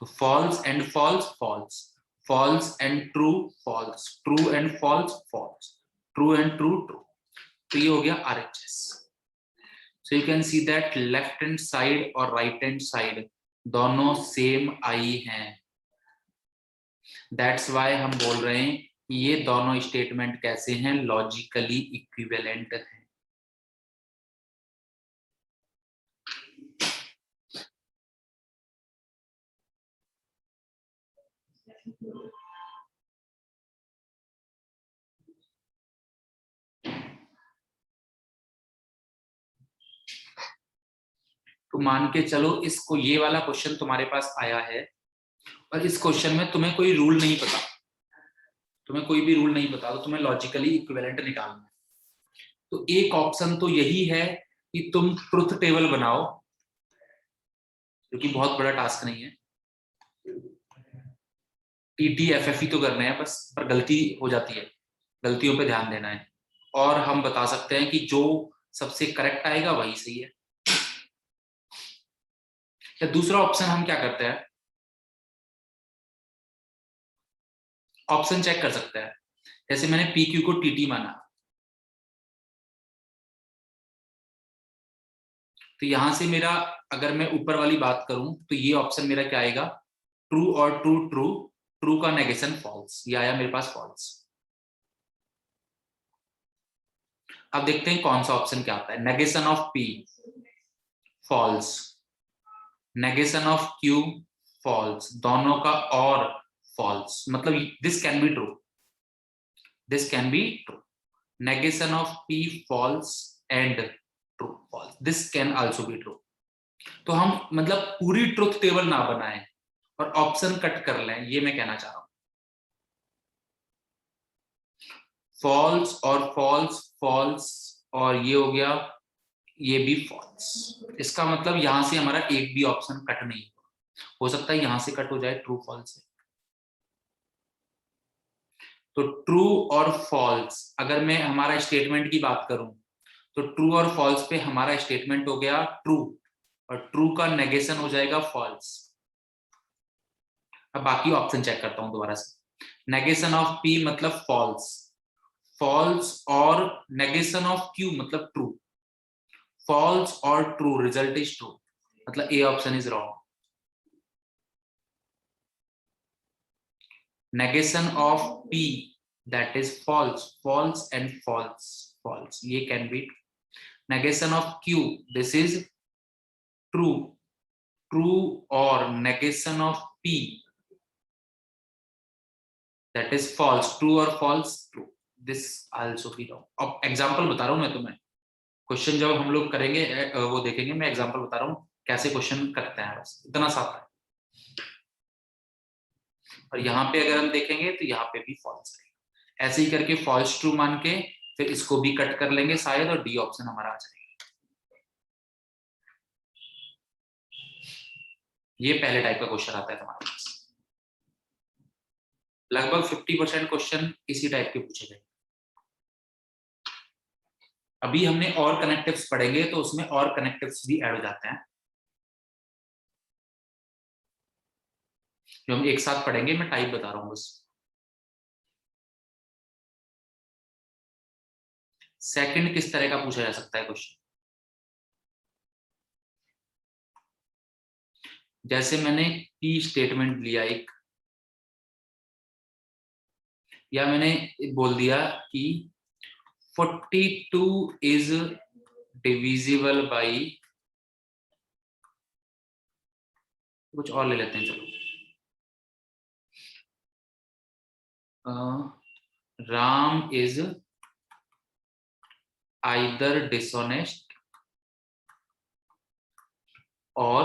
तो false and false false, false and true false, true and false false, true and true true. तो ये हो गया RHS। So you can see that left hand side और राइट हैंड साइड दोनों सेम आई हैं। दैट्स वाई हम बोल रहे हैं कि ये दोनों स्टेटमेंट कैसे हैं, लॉजिकली इक्विवेलेंट हैं। तो मान के चलो इसको, ये वाला क्वेश्चन तुम्हारे पास आया है और इस क्वेश्चन में तुम्हें कोई रूल नहीं पता, तुम्हें कोई भी रूल नहीं पता, तो तुम्हें लॉजिकली इक्विवेलेंट निकालना है। तो एक ऑप्शन तो यही है कि तुम ट्रुथ टेबल बनाओ, जो कि बहुत बड़ा टास्क नहीं है। TTFFE तो करना है बस, पर गलती हो जाती है, गलतियों पे ध्यान देना है। और हम बता सकते हैं कि जो सबसे करेक्ट आएगा वही सही है। या दूसरा ऑप्शन हम क्या करते हैं, ऑप्शन चेक कर सकते हैं। जैसे मैंने PQ को TT माना, तो यहां से मेरा, अगर मैं ऊपर वाली बात करूं तो ये ऑप्शन मेरा क्या आएगा, ट्रू और ट्रू ट्रू, ट्रू का नेगेशन फॉल्स, ये आया मेरे पास फॉल्स। अब देखते हैं कौन सा ऑप्शन क्या आता है। Negation of P false, negation of Q false, दोनों का और फॉल्स, मतलब this can be true, this can be true. Negation of P false and true false, this can also be true. तो हम मतलब पूरी ट्रुथ टेबल ना बनाएं और ऑप्शन कट कर लें, ये मैं कहना चाह रहा हूं। फॉल्स और फॉल्स फॉल्स, और ये हो गया, ये भी फॉल्स। इसका मतलब यहां से हमारा एक भी ऑप्शन कट नहीं हो सकता है, यहां से कट हो जाए ट्रू फॉल्स से। तो ट्रू और फॉल्स, अगर मैं हमारा स्टेटमेंट की बात करूं तो ट्रू और फॉल्स पे हमारा स्टेटमेंट हो गया ट्रू, और ट्रू का नेगेशन हो जाएगा फॉल्स। अब बाकी ऑप्शन चेक करता हूं दोबारा से। नेगेशन ऑफ P मतलब फॉल्स, फॉल्स, और नेगेशन ऑफ Q मतलब true, false or true, result is true, मतलब A option is wrong. Negation of P, that is false, false and false, false, ये can be. Negation of Q, this is true, true, or negation of P, that is false, true or false, true, this also be wrong. अब एग्जांपल बता रहा हूं मैं तुम्हें, क्वेश्चन जब हम लोग करेंगे वो देखेंगे, मैं एग्जांपल बता रहा हूँ कैसे क्वेश्चन करते हैं, बस इतना सा है। और यहाँ पे अगर हम देखेंगे तो यहाँ पे भी फॉल्स है, ऐसे ही करके फॉल्स ट्रू मान के फिर इसको भी कट कर लेंगे शायद, और डी ऑप्शन हमारा आ जाएगा। ये पहले टाइप का क्वेश्चन आता है तुम्हारे पास, लगभग 50% क्वेश्चन इसी टाइप के पूछे गए। अभी हमने और कनेक्टिव्स पढ़ेंगे तो उसमें और कनेक्टिव्स भी ऐड हो जाते हैं, जो हम एक साथ पढ़ेंगे, मैं टाइप बता रहा हूं बस। सेकंड किस तरह का पूछा जा सकता है क्वेश्चन, जैसे मैंने पी स्टेटमेंट लिया एक, या मैंने बोल दिया कि 42 इज डिविजिबल बाई, कुछ और ले लेते हैं चलो, राम इज आइदर डिसऑनेस्ट और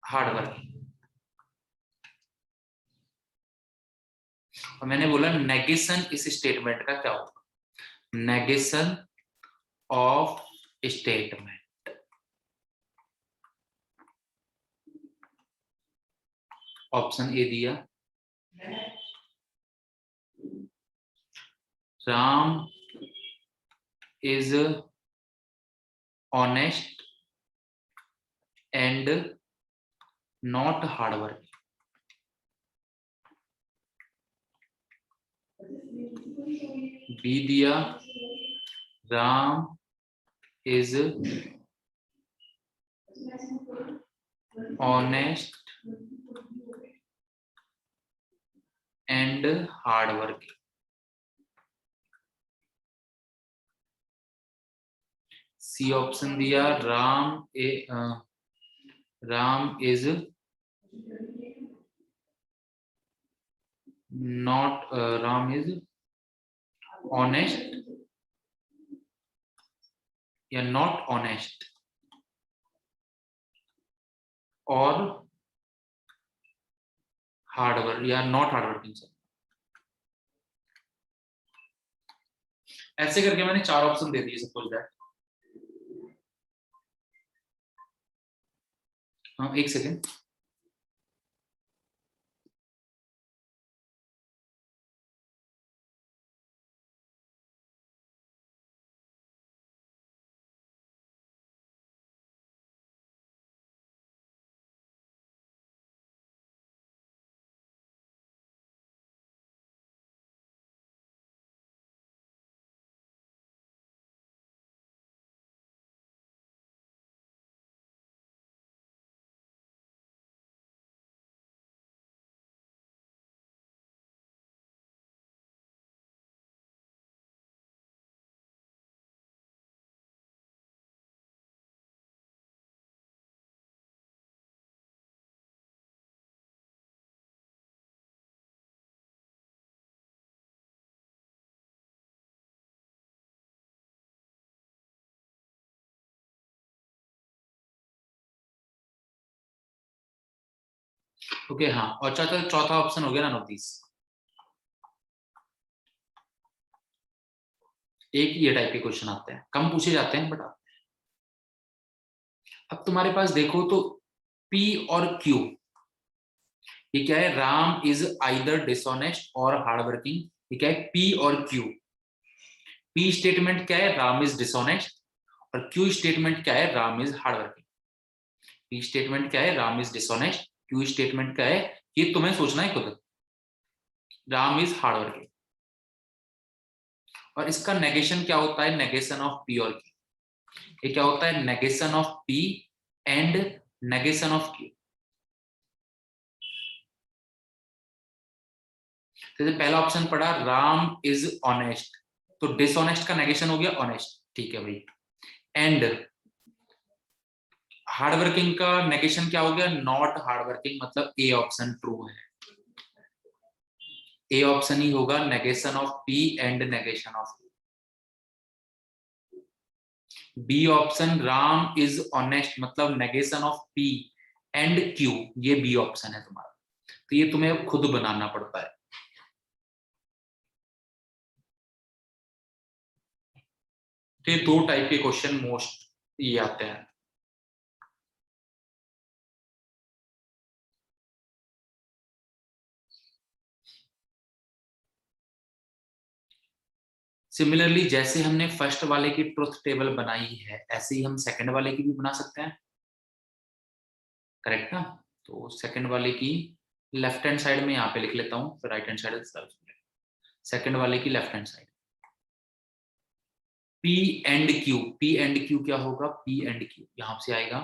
हार्ड वर्किंग। और मैंने बोला नेगेशन इस स्टेटमेंट का क्या होगा, negation of statement, option A दिया, Ram is honest and not hard working. B दिया, Ram is honest and hard working. C option दिया, Ram is not, Ram is honest या नॉट ऑनेस्ट और हार्ड वर्क या नॉट हार्ड वर्किंग। ऐसे करके मैंने 4 ऑप्शन दे दिए, सपोज दैट। हाँ एक सेकेंड, ओके हाँ। और चौथा ऑप्शन हो गया ना नोटिस, एक ये टाइप के क्वेश्चन आते हैं, कम पूछे जाते हैं बट आते हैं। अब तुम्हारे पास देखो तो P और Q, ये क्या है, राम इज आइदर डिसऑनेस्ट और हार्ड वर्किंग, ये क्या है P और Q। P स्टेटमेंट क्या है, राम इज डिसऑनेस्ट, और Q स्टेटमेंट क्या है, Ram is hard working. P statement क्या है, Ram is dishonest, Q statement क्या है, ये तुम्हें सोचना है खुद, राम इज हार्ड वर्किंग। और इसका नेगेशन क्या होता है, नेगेशन ऑफ पी और क्यू। ये क्या होता है, negation of P and negation of Q. जैसे पहला ऑप्शन पढ़ा, राम इज ऑनेस्ट, तो डिसऑनेस्ट का नेगेशन हो गया ऑनेस्ट, ठीक है भाई। एंड हार्ड वर्किंग का नेगेशन क्या हो गया, नॉट हार्ड वर्किंग, मतलब ए ऑप्शन ट्रू है। ए ऑप्शन ही होगा negation of P and negation of. B option Ram is honest, मतलब negation of P and Q, ये बी ऑप्शन है तुम्हारा। तो ये तुम्हें खुद बनाना पड़ता है। तो ये दो टाइप के क्वेश्चन मोस्ट ये आते हैं। सिमिलरली जैसे हमने फर्स्ट वाले की ट्रुथ टेबल बनाई है, ऐसे ही हम सेकंड वाले की भी बना सकते हैं, करेक्ट ना। तो सेकंड वाले की लेफ्ट हैंड साइड में यहाँ पे लिख लेता हूँ, फिर राइट हैंड साइड। सेकंड वाले की left hand side, P and Q. P and Q क्या होगा, पी एंड क्यू यहां से आएगा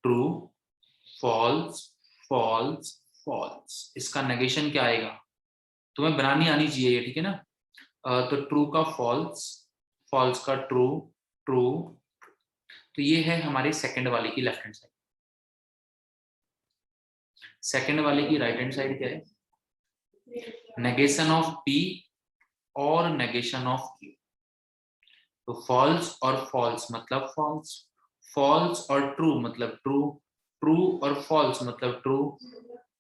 ट्रू, फॉल्स, फॉल्स, फॉल्स। इसका नेगेशन क्या आएगा, तुम्हें बनानी आनी चाहिए ये, ठीक है ना। तो ट्रू का फॉल्स, फॉल्स का ट्रू, ट्रू। तो ये है हमारे सेकंड वाले की लेफ्ट हैंड साइड। सेकंड वाले की राइट हैंड साइड क्या है, नेगेशन ऑफ पी और नेगेशन ऑफ क्यू। तो फॉल्स और फॉल्स मतलब फॉल्स, फॉल्स और ट्रू मतलब ट्रू, ट्रू और फॉल्स मतलब ट्रू,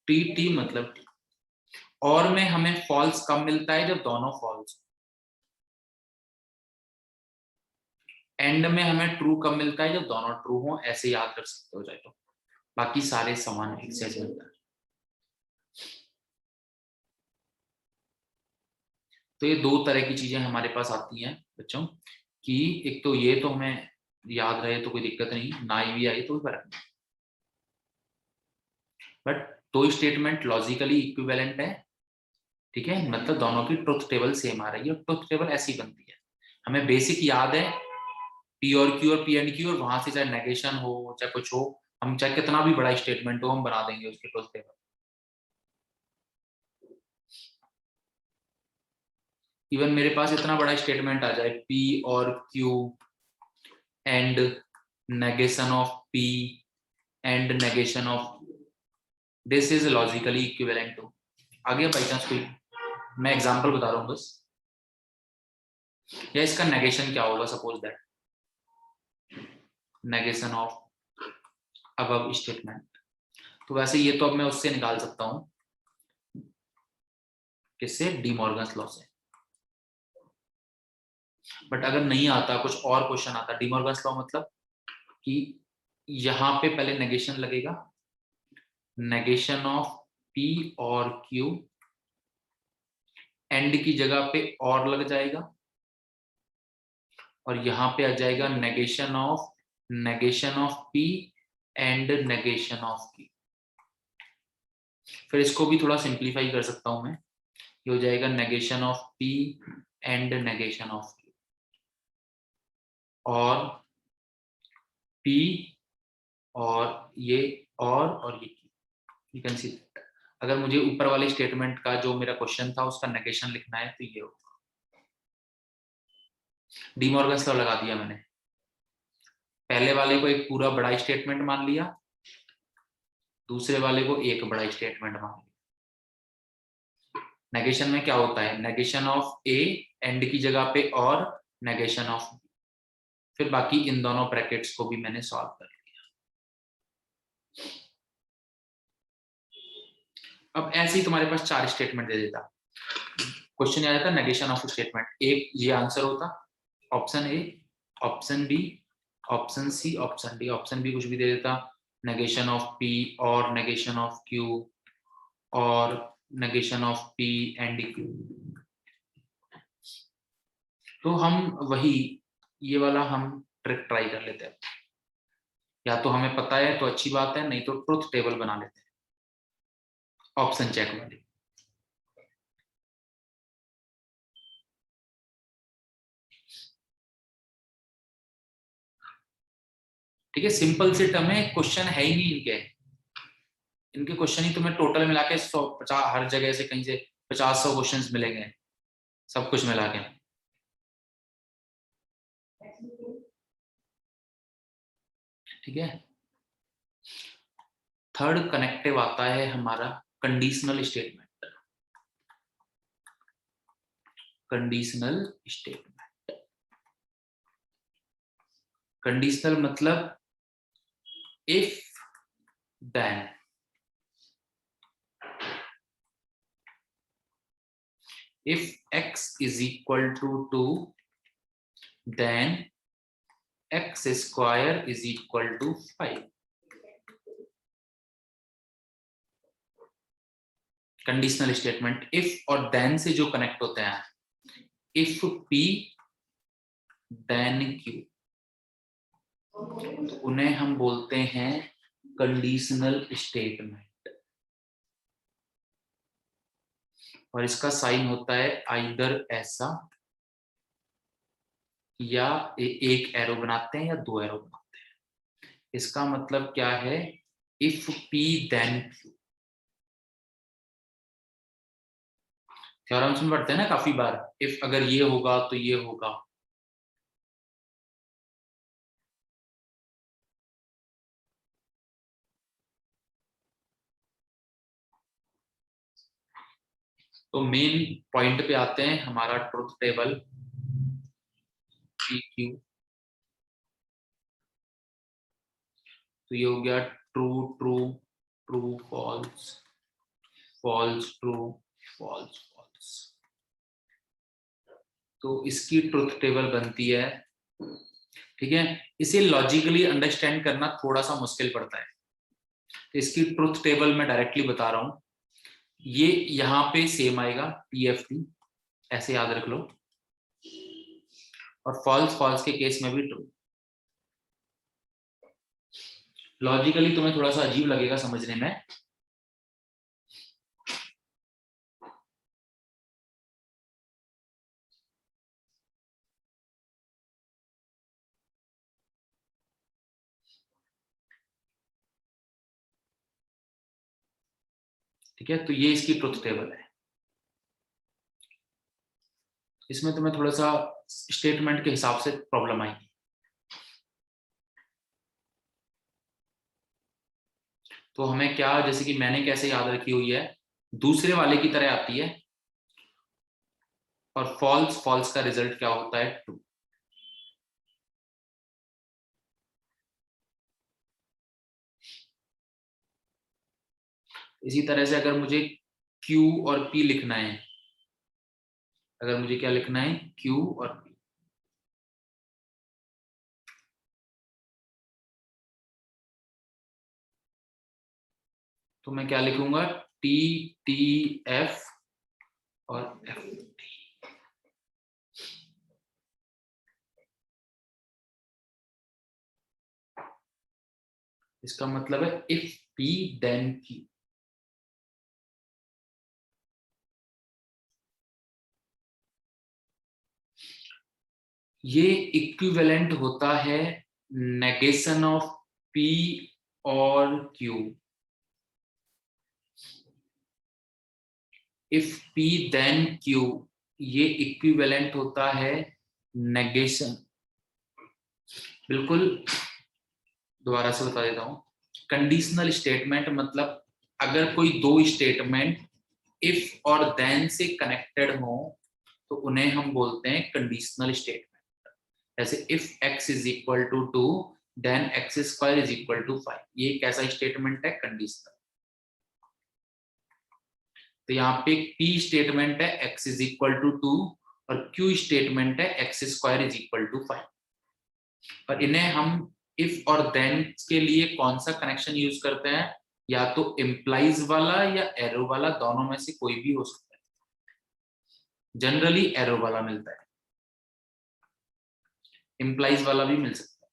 टी टी मतलब टी। और में हमें फॉल्स कब मिलता है, जब दोनों फॉल्स। एंड में हमें ट्रू कब मिलता है, जब दोनों ट्रू हो, ऐसे याद कर सकते हो चाहे तो। बाकी सारे समान एक से मिलता है। तो ये दो तरह की चीजें हमारे पास आती हैं बच्चों, कि एक तो ये तो हमें याद रहे तो कोई दिक्कत नहीं, ना भी आई तो फर्क नहीं। बट दो स्टेटमेंट लॉजिकली इक्विवेलेंट है, ठीक है, मतलब दोनों की ट्रुथ टेबल सेम आ रही है। ट्रुथ टेबल ऐसी बनती है, हमें बेसिक याद है, पी और क्यू और पी एंड क्यू, और वहां से चाहे नेगेशन हो चाहे कुछ हो, हम चाहे कितना भी बड़ा स्टेटमेंट हो हम बना देंगे उसकी ट्रुथ टेबल। इवन मेरे पास इतना बड़ा स्टेटमेंट आ जाए, पी और Q and negation of P and negation of, this is logically equivalent to. आगे बाई चांस कोई, मैं एग्जांपल बता रहा हूँ बस, या इसका नेगेशन क्या होगा, suppose that negation of above statement. तो वैसे ये तो अब मैं उससे निकाल सकता हूं, किससे, डी मॉर्गन्स लॉ से। बट अगर नहीं आता, कुछ और क्वेश्चन आता, डी मॉर्गन्स लॉ मतलब कि यहां पे पहले नेगेशन लगेगा, नेगेशन ऑफ पी और क्यू, एंड की जगह पे और लग जाएगा, और यहां पे आ जाएगा negation of P and negation of Q. फिर इसको भी थोड़ा सिंप्लीफाई कर सकता हूं मैं, ये हो जाएगा negation of P and negation of Q, और पी और ये और ये Q. You can see that. अगर मुझे ऊपर वाले स्टेटमेंट का जो मेरा क्वेश्चन था उसका नेगेशन लिखना है तो ये होगा, डी मॉर्गन्स लॉ लगा दिया मैंने। पहले वाले को एक पूरा बड़ा स्टेटमेंट मान लिया, दूसरे वाले को एक बड़ा स्टेटमेंट मान लिया। नेगेशन में क्या होता है, नेगेशन ऑफ ए, एंड की जगह पे और नेगेशन ऑफ, फिर बाकी इन दोनों ब्रैकेट्स को भी मैंने सॉल्व कर लिया। अब ऐसे ही तुम्हारे पास चार स्टेटमेंट दे देता, क्वेश्चन आ जाता नेगेशन ऑफ स्टेटमेंट, एक ये आंसर होता, option A, option B, option C, option D. Option B कुछ भी दे देता, नेगेशन ऑफ पी और नेगेशन ऑफ क्यू और negation of P and Q. तो हम वही ये वाला हम ट्रिक ट्राई कर लेते हैं, या तो हमें पता है तो अच्छी बात है, नहीं तो ट्रुथ टेबल बना लेते हैं ऑप्शन चेक वाली। ठीक है, सिंपल से टर्म है, क्वेश्चन है ही नहीं इनके। इनके क्वेश्चन ही तुम्हें टोटल मिला के 150, हर जगह से कहीं से 50-100 क्वेश्चंस मिलेंगे, सब कुछ मिला के। ठीक है, थर्ड कनेक्टिव आता है हमारा conditional statement. Conditional statement, conditional मतलब if then. If x is equal to 2, then x square is equal to 5. Conditional statement if और देन से जो कनेक्ट होते हैं, इफ p देन q, तो उन्हें हम बोलते हैं कंडीशनल स्टेटमेंट। और इसका साइन होता है आइदर ऐसा, या एक एरो बनाते हैं या दो एरो बनाते हैं। इसका मतलब क्या है, if p then q। Theorems में पढ़ते हैं ना काफी बार, इफ अगर ये होगा तो ये होगा। तो मेन पॉइंट पे आते हैं, हमारा ट्रुथ टेबल PQ। तो ये हो गया true true true false, false true, false false. तो इसकी ट्रुथ टेबल बनती है। ठीक है, इसे लॉजिकली अंडरस्टैंड करना थोड़ा सा मुश्किल पड़ता है, तो इसकी ट्रुथ टेबल मैं डायरेक्टली बता रहा हूं। ये यहाँ पे सेम आएगा TFT, ऐसे याद रख लो, और फॉल्स फॉल्स के केस में भी ट्रू। लॉजिकली तुम्हें थोड़ा सा अजीब लगेगा समझने में, ठीक है। तो ये इसकी ट्रुथ टेबल है। इसमें तुम्हें थोड़ा सा स्टेटमेंट के हिसाब से प्रॉब्लम आएगी। तो हमें क्या, जैसे कि मैंने कैसे याद रखी हुई है, दूसरे वाले की तरह आती है, और फॉल्स फॉल्स का रिजल्ट क्या होता है, ट्रू। इसी तरह से अगर मुझे Q और P लिखना है, अगर मुझे क्या लिखना है, Q और P, तो मैं क्या लिखूंगा, T T F और F T। इसका मतलब है इफ P देन Q। ये इक्विवेलेंट होता है नेगेशन ऑफ P और Q। If P then Q, ये इक्विवेलेंट होता है नेगेशन। बिल्कुल, दोबारा से बता देता हूं। कंडीशनल स्टेटमेंट मतलब अगर कोई दो स्टेटमेंट इफ और देन से कनेक्टेड हो, तो उन्हें हम बोलते हैं कंडीशनल स्टेटमेंट। जैसे if x is equal to 2 then x square is equal to 5, ये कैसा स्टेटमेंट है, कंडीशनल। तो यहाँ पे P स्टेटमेंट है x इज इक्वल टू 2, और Q स्टेटमेंट है x square is equal to 5। और इन्हें हम इफ और देन के लिए कौन सा कनेक्शन यूज करते हैं, या तो इम्प्लाइज वाला या एरो वाला, दोनों में से कोई भी हो सकता है। जनरली एरो वाला मिलता है, इम्प्लाइज वाला भी मिल सकता है।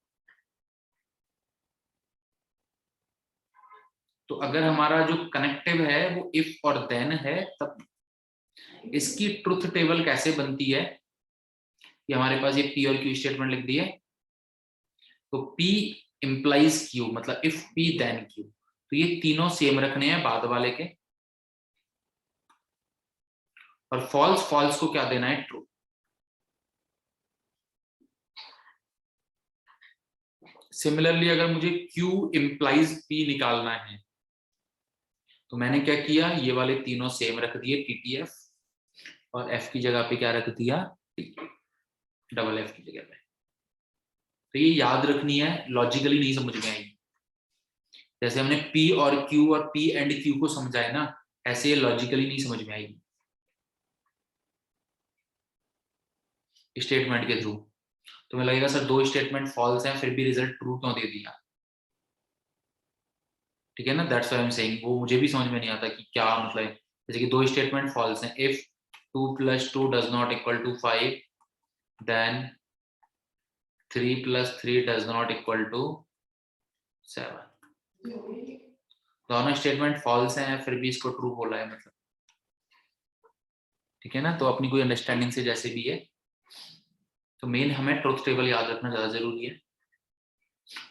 तो अगर हमारा जो कनेक्टिव है वो इफ और देन है, तब इसकी ट्रुथ टेबल कैसे बनती है, कि हमारे पास ये P और Q स्टेटमेंट लिख दी है। तो P इम्प्लाइज क्यू, मतलब इफ पी देन क्यू, तो ये तीनों सेम रखने हैं बाद वाले के, और फॉल्स फॉल्स को क्या देना है, ट्रू। सिमिलरली अगर मुझे Q इम्प्लाइज P निकालना है तो मैंने क्या किया, ये वाले तीनों सेम रख दिए TTF, और F की जगह पे क्या रख दिया, T, डबल F की जगह पे। तो ये याद रखनी है, लॉजिकली नहीं समझ में आएगी। जैसे हमने P और Q और P एंड Q को समझा है ना, ऐसे ये लॉजिकली नहीं समझ में आएगी स्टेटमेंट के थ्रू। तुम्हें लगेगा सर दो स्टेटमेंट फॉल्स हैं फिर भी रिजल्ट ट्रू क्यों दे दिया, ठीक है ना, that's why I am saying, वो मुझे भी समझ में नहीं आता कि क्या मतलब है। जैसे कि दो स्टेटमेंट फॉल्स हैं, if 2 + 2 does not equal to 5, then 3 + 3 does not equal to 7। दोनों स्टेटमेंट फॉल्स हैं फिर भी इसको ट्रू बोला है, मतलब ठीक है ना। तो अपनी कोई अंडरस्टैंडिंग से जैसे भी है, तो मेन हमें ट्रुथ टेबल याद रखना ज्यादा जरूरी है।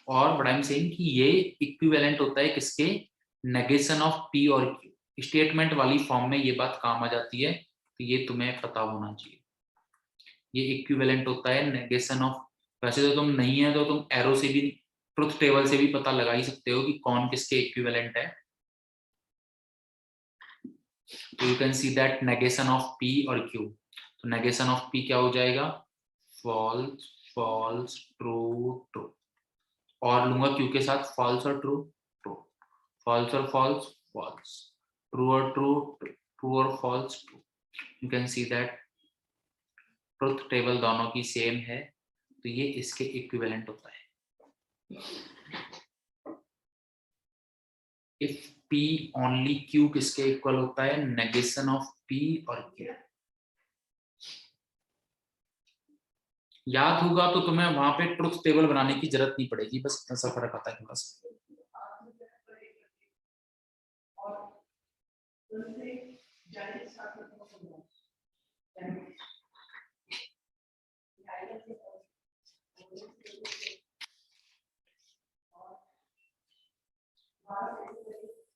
और व्हाट आई एम सेइंग कि ये इक्विवेलेंट होता है किसके, नेगेशन ऑफ पी और क्यू। स्टेटमेंट वाली फॉर्म में ये बात काम आ जाती है, तो ये तुम्हें पता होना चाहिए। ये इक्विवेलेंट होता है नेगेशन ऑफ, वैसे तो तुम नहीं है तो तुम एरो से भी, ट्रुथ टेबल से भी पता लगा ही सकते हो कि कौन किसके इक्विवेलेंट है। तो you can see that negation of P और क्यू, तो नेगेशन ऑफ पी क्या हो जाएगा, फॉल्स फॉल्स ट्रू ट्रू, और लूंगा क्यू के साथ फॉल्स और ट्रू ट्रू, फॉल्स और फॉल्स फॉल्स, ट्रू और ट्रू ट्रू और false true. You can see that truth table दोनों की सेम है, तो ये इसके इक्विवेलेंट होता है। इफ P ओनली Q किसके इक्वल होता है, नेगेशन ऑफ P और Q। याद होगा तो तुम्हें वहां पे ट्रुथ टेबल बनाने की जरूरत नहीं पड़ेगी, बस ऐसा फर्क आता है थोड़ा सा।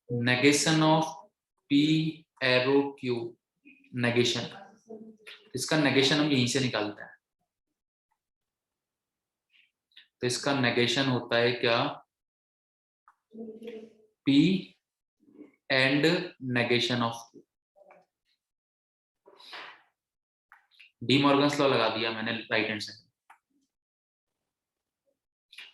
Negation of P arrow Q, negation, इसका नेगेशन हम यहीं से निकालते हैं। तो इसका नेगेशन होता है क्या, P and negation of Q। D Morgan's law लगा दिया मैंने राइट हैंड साइड।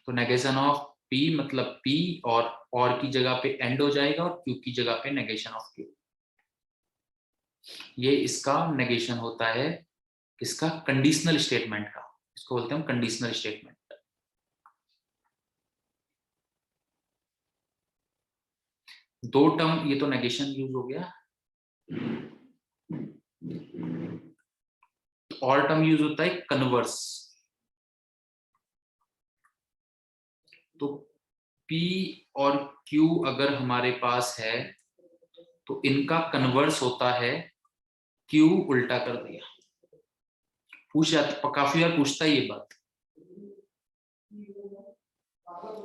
तो नेगेशन ऑफ P मतलब P और की जगह पे एंड हो जाएगा और Q की जगह पे नेगेशन ऑफ Q। ये इसका नेगेशन होता है, किसका, कंडीशनल स्टेटमेंट का, इसको बोलते हैं हम कंडीशनल स्टेटमेंट। दो टर्म, ये तो नेगेशन यूज हो गया, और टर्म यूज होता है कन्वर्स। तो P और Q अगर हमारे पास है तो इनका कन्वर्स होता है Q उल्टा कर दिया। काफी बार पूछता है ये बात,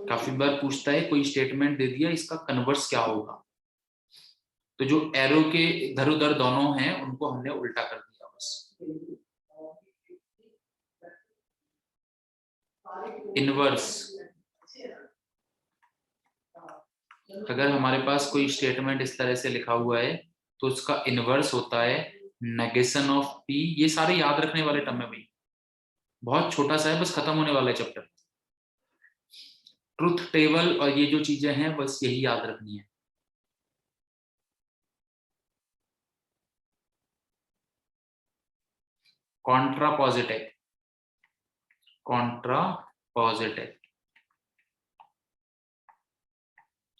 काफी बार पूछता है, कोई स्टेटमेंट दे दिया इसका कन्वर्स क्या होगा, तो जो एरो के इधर उधर दोनों हैं उनको हमने उल्टा कर दिया बस। इनवर्स, अगर हमारे पास कोई स्टेटमेंट इस तरह से लिखा हुआ है तो उसका इनवर्स होता है नेगेशन ऑफ P। ये सारे याद रखने वाले टर्म है भाई, बहुत छोटा सा है, बस खत्म होने वाला है चैप्टर। ट्रुथ टेबल और ये जो चीजें हैं बस यही याद रखनी है। कॉन्ट्रा पॉजिटिव, कॉन्ट्रा पॉजिटिव,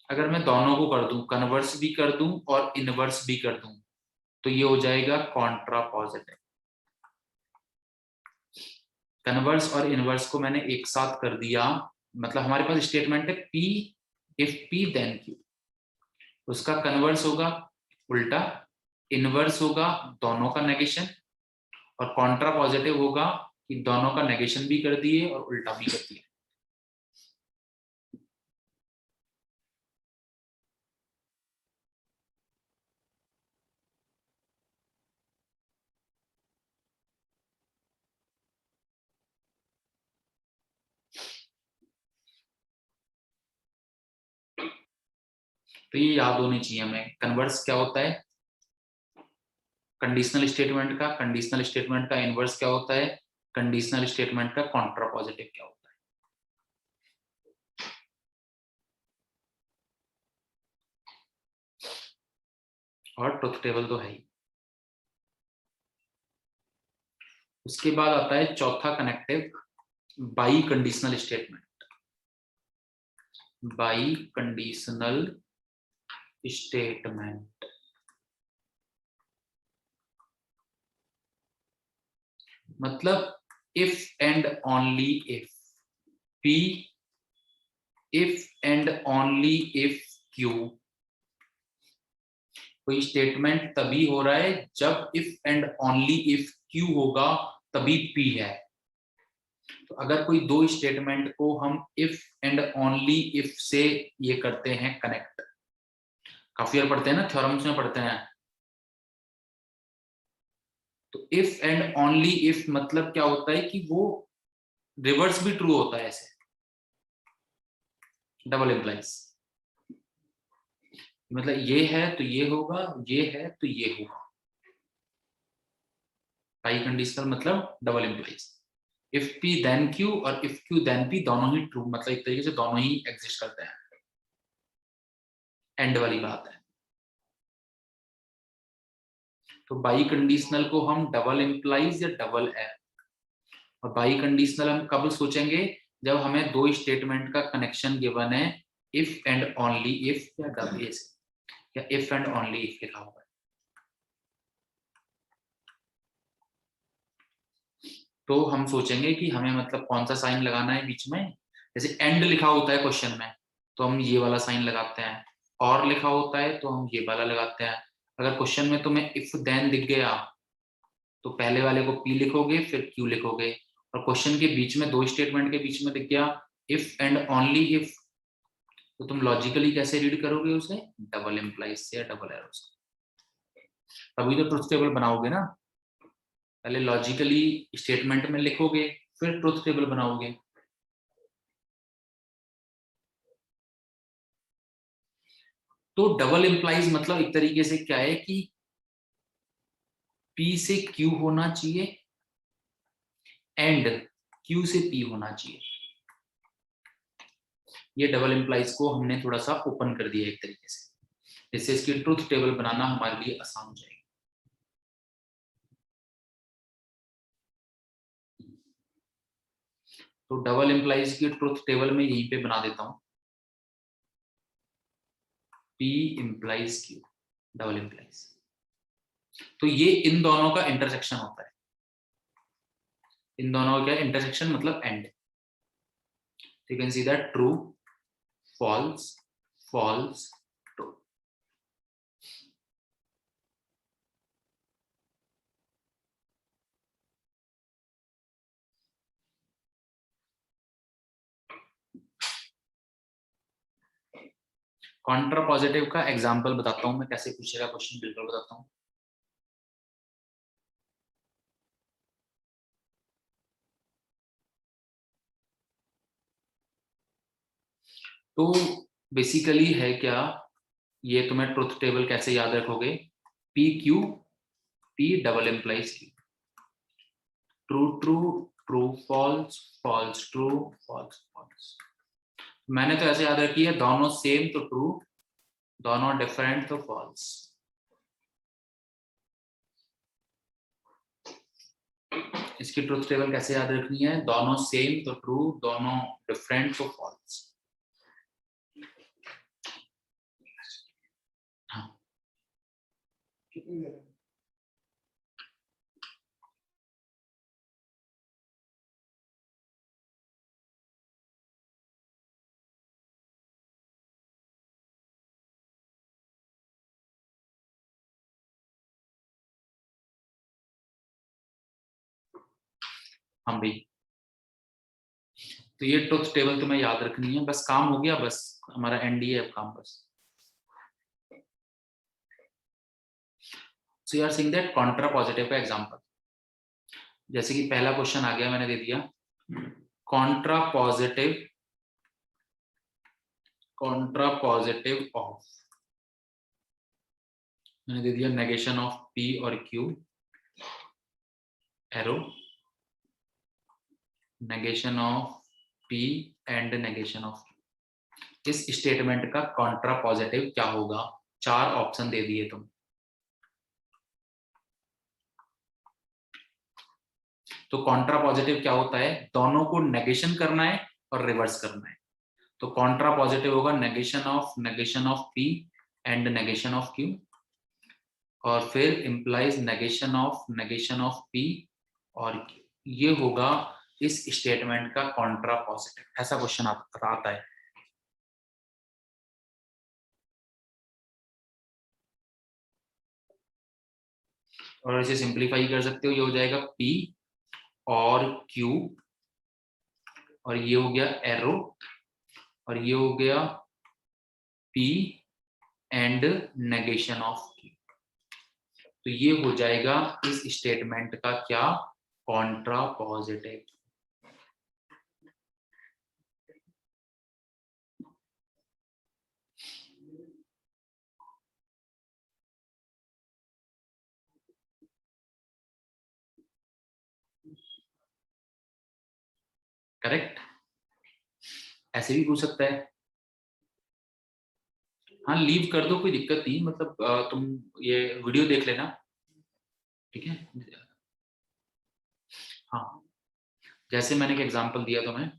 अगर मैं दोनों को कर दूं, कन्वर्स भी कर दूं और इनवर्स भी कर दूं, तो ये हो जाएगा कॉन्ट्रा पॉजिटिव। कन्वर्स और इनवर्स को मैंने एक साथ कर दिया, मतलब हमारे पास स्टेटमेंट है P if P then Q, उसका कन्वर्स होगा उल्टा, इनवर्स होगा दोनों का नेगेशन, और कॉन्ट्रा पॉजिटिव होगा कि दोनों का नेगेशन भी कर दिए और उल्टा भी कर दिए। तो ये याद होनी चाहिए हमें। कन्वर्स क्या होता है कंडीशनल स्टेटमेंट का, कंडीशनल स्टेटमेंट का इनवर्स क्या होता है, कंडीशनल स्टेटमेंट का कॉन्ट्रापॉजिटिव क्या होता है। और ट्रुथ टेबल तो है ही। उसके बाद आता है चौथा connective, biconditional statement. Biconditional statement मतलब if and only if P, if and only if Q। कोई स्टेटमेंट तभी हो रहा है जब if and only if Q होगा तभी P है। तो अगर कोई दो स्टेटमेंट को हम इफ एंड ओनली इफ से ये करते हैं कनेक्ट, काफी बार पढ़ते हैं ना, थ्योरम्स में पढ़ते हैं। तो इफ एंड ओनली इफ मतलब क्या होता है कि वो रिवर्स भी ट्रू होता है, ऐसे डबल इम्प्लाइज। मतलब ये है तो ये होगा, ये है तो ये होगा। बाई कंडीशनल मतलब double implies. If P then Q और इफ Q देन P दोनों ही ट्रू, मतलब एक तरीके से दोनों ही एग्जिस्ट करते हैं। एंड वाली बात है। तो बाई कंडीशनल को हम डबल इम्प्लाइज या डबल है। और बाई कंडीशनल हम कब सोचेंगे, जब हमें दो स्टेटमेंट का कनेक्शन गिवन है इफ एंड ओनली इफ या डबल या इफ एंड ओनली इफ लिखा हुआ है। तो हम सोचेंगे कि हमें मतलब कौन सा साइन लगाना है बीच में। जैसे एंड लिखा होता है क्वेश्चन में तो हम ये वाला साइन लगाते हैं, और लिखा होता है तो हम ये वाला लगाते हैं। अगर क्वेश्चन में तुम्हें इफ देन दिख गया तो पहले वाले को P लिखोगे फिर Q लिखोगे। और क्वेश्चन के बीच में दो स्टेटमेंट के बीच में दिख गया इफ एंड ओनली इफ, तो तुम लॉजिकली कैसे रीड करोगे उसे, डबल इम्प्लाइज से या डबल एरो से। तभी तो ट्रुथ टेबल बनाओगे ना। पहले लॉजिकली स्टेटमेंट में लिखोगे फिर ट्रुथ टेबल बनाओगे। तो डबल इम्प्लाइज मतलब एक तरीके से क्या है कि P से Q होना चाहिए एंड Q से P होना चाहिए। ये डबल इम्प्लाइज को हमने थोड़ा सा ओपन कर दिया एक तरीके से, जिससे इसकी ट्रुथ टेबल बनाना हमारे लिए आसान हो जाएगा। तो डबल इम्प्लाइज की ट्रुथ टेबल में यहीं पे बना देता हूं, P implies Q double implies. तो ये इन दोनों का इंटरसेक्शन होता है। इन दोनों का क्या इंटरसेक्शन मतलब and. You can see that true false false true. Contrapositive का एग्जाम्पल बताता हूं मैं, कैसे पूछेगा क्वेश्चन, बिल्कुल बताता हूं। तो बेसिकली है क्या, ये तुम्हें ट्रुथ टेबल कैसे याद रखोगे, P Q P double implies Q, true true true false false true false false. मैंने तो ऐसे याद रखी है, दोनों सेम तो ट्रू, दोनों डिफरेंट तो फॉल्स। इसकी ट्रुथ टेबल कैसे याद रखनी है, दोनों सेम तो ट्रू, दोनों डिफरेंट तो फॉल्स। हाँ हम भी। तो ये ट्रुथ टेबल तुम्हें याद रखनी है, बस काम हो गया, बस हमारा एनडीए अब काम बस। So you are seeing that contrapositive का एग्जांपल, जैसे कि पहला क्वेश्चन आ गया, मैंने दे दिया कॉन्ट्रा पॉजिटिव ऑफ मैंने दे दिया नेगेशन ऑफ पी और Q, arrow, negation of P and negation of, इस स्टेटमेंट का कॉन्ट्रा पॉजिटिव क्या होगा? 4 ऑप्शन दे दिए तुम। तो कॉन्ट्रा पॉजिटिव क्या होता है? दोनों को नेगेशन करना है और रिवर्स करना है। तो कॉन्ट्रा पॉजिटिव होगा negation of P and negation of Q, और फिर इंप्लाइज नेगेशन ऑफ पी और क्यू। ये होगा इस स्टेटमेंट का कॉन्ट्रा पॉजिटिव। ऐसा क्वेश्चन आता है। और इसे सिंप्लीफाई कर सकते हो, ये हो जाएगा P और Q, और ये हो गया एरो, और ये हो गया P and negation of Q। तो ये हो जाएगा इस स्टेटमेंट का क्या? Contra positive. करेक्ट। ऐसे भी पूछ सकता है। हाँ, लीव कर दो, कोई दिक्कत नहीं, मतलब तुम ये वीडियो देख लेना, ठीक है। हाँ, जैसे मैंने एक एग्जांपल दिया तुम्हें,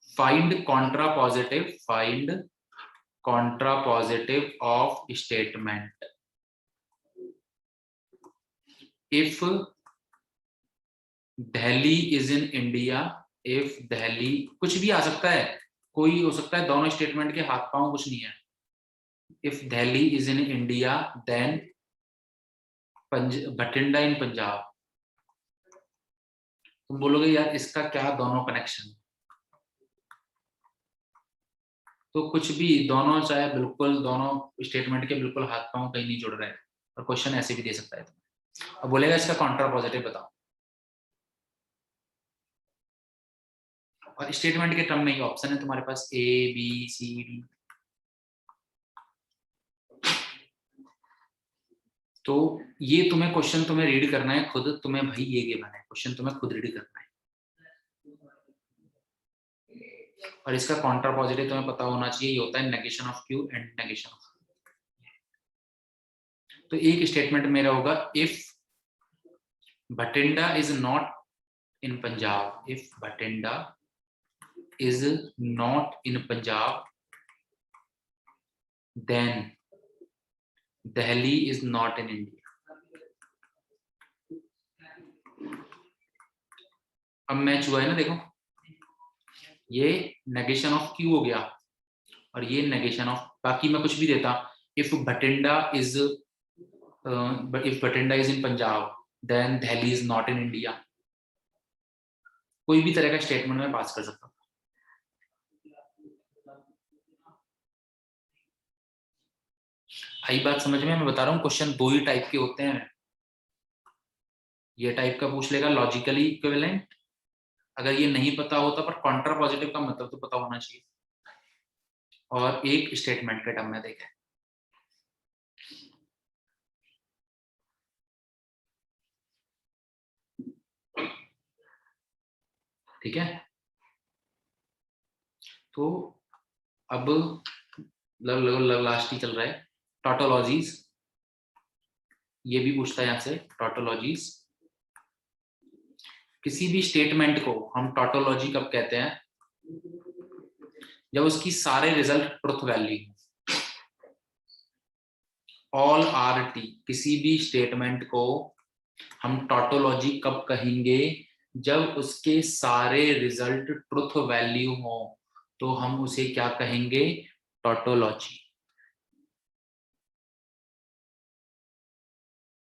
find Contra positive of statement if Delhi is in India. If Delhi, कुछ भी आ सकता है, कोई हो सकता है, दोनों स्टेटमेंट के हाथ पांव कुछ नहीं है। If Delhi is in India then Bathinda in Punjab. तुम बोलोगे यार इसका क्या दोनों कनेक्शन? तो कुछ भी, दोनों चाहे बिल्कुल दोनों स्टेटमेंट के बिल्कुल हाथ पांव कहीं नहीं जुड़ रहे हैं, और क्वेश्चन ऐसे भी दे सकता है तुम्हें। अब बोलेगा इसका कॉन्ट्रा पॉजिटिव बताओ, और स्टेटमेंट के टर्म में ही ऑप्शन है तुम्हारे पास A B C D। तो ये तुम्हें क्वेश्चन तुम्हें रीड करना है खुद, तुम्हें भाई ये गिवन है, क्वेश्चन तुम्हें खुद रीड करना है, और इसका कॉन्ट्रा पॉजिटिव तुम्हें पता होना चाहिए। ये होता है negation of Q and negation of. तो एक स्टेटमेंट मेरा होगा if Bathinda is not in Punjab, if Bathinda is not in Punjab, then Delhi is not in India. अब मैच हुआ है ना, देखो, ये नेगेशन ऑफ क्यू हो गया और ये नेगेशन ऑफ, बाकी मैं कुछ भी देता, if Bathinda is in Punjab then Delhi is not in India, कोई भी तरह का स्टेटमेंट में पास कर सकता हूँ। आई बात समझ में? मैं बता रहा हूँ क्वेश्चन 2 ही टाइप के होते हैं। ये टाइप का पूछ लेगा लॉजिकली इक्विवेलेंट, अगर ये नहीं पता होता, पर कॉन्ट्रा पॉजिटिव का मतलब तो पता होना चाहिए, और एक स्टेटमेंट के टर्म में देखें। ठीक है, तो अब लास्ट ही चल रहा है टॉटोलॉजीज। ये भी पूछता है यहाँ से टॉटोलॉजीज। किसी भी स्टेटमेंट को हम टॉटोलॉजी कब कहते हैं? जब उसकी सारे result truth value, all R T. किसी भी स्टेटमेंट को हम टॉटोलॉजी कब कहेंगे? जब उसके सारे रिजल्ट ट्रुथ वैल्यू हो, तो हम उसे क्या कहेंगे? टॉटोलॉजी।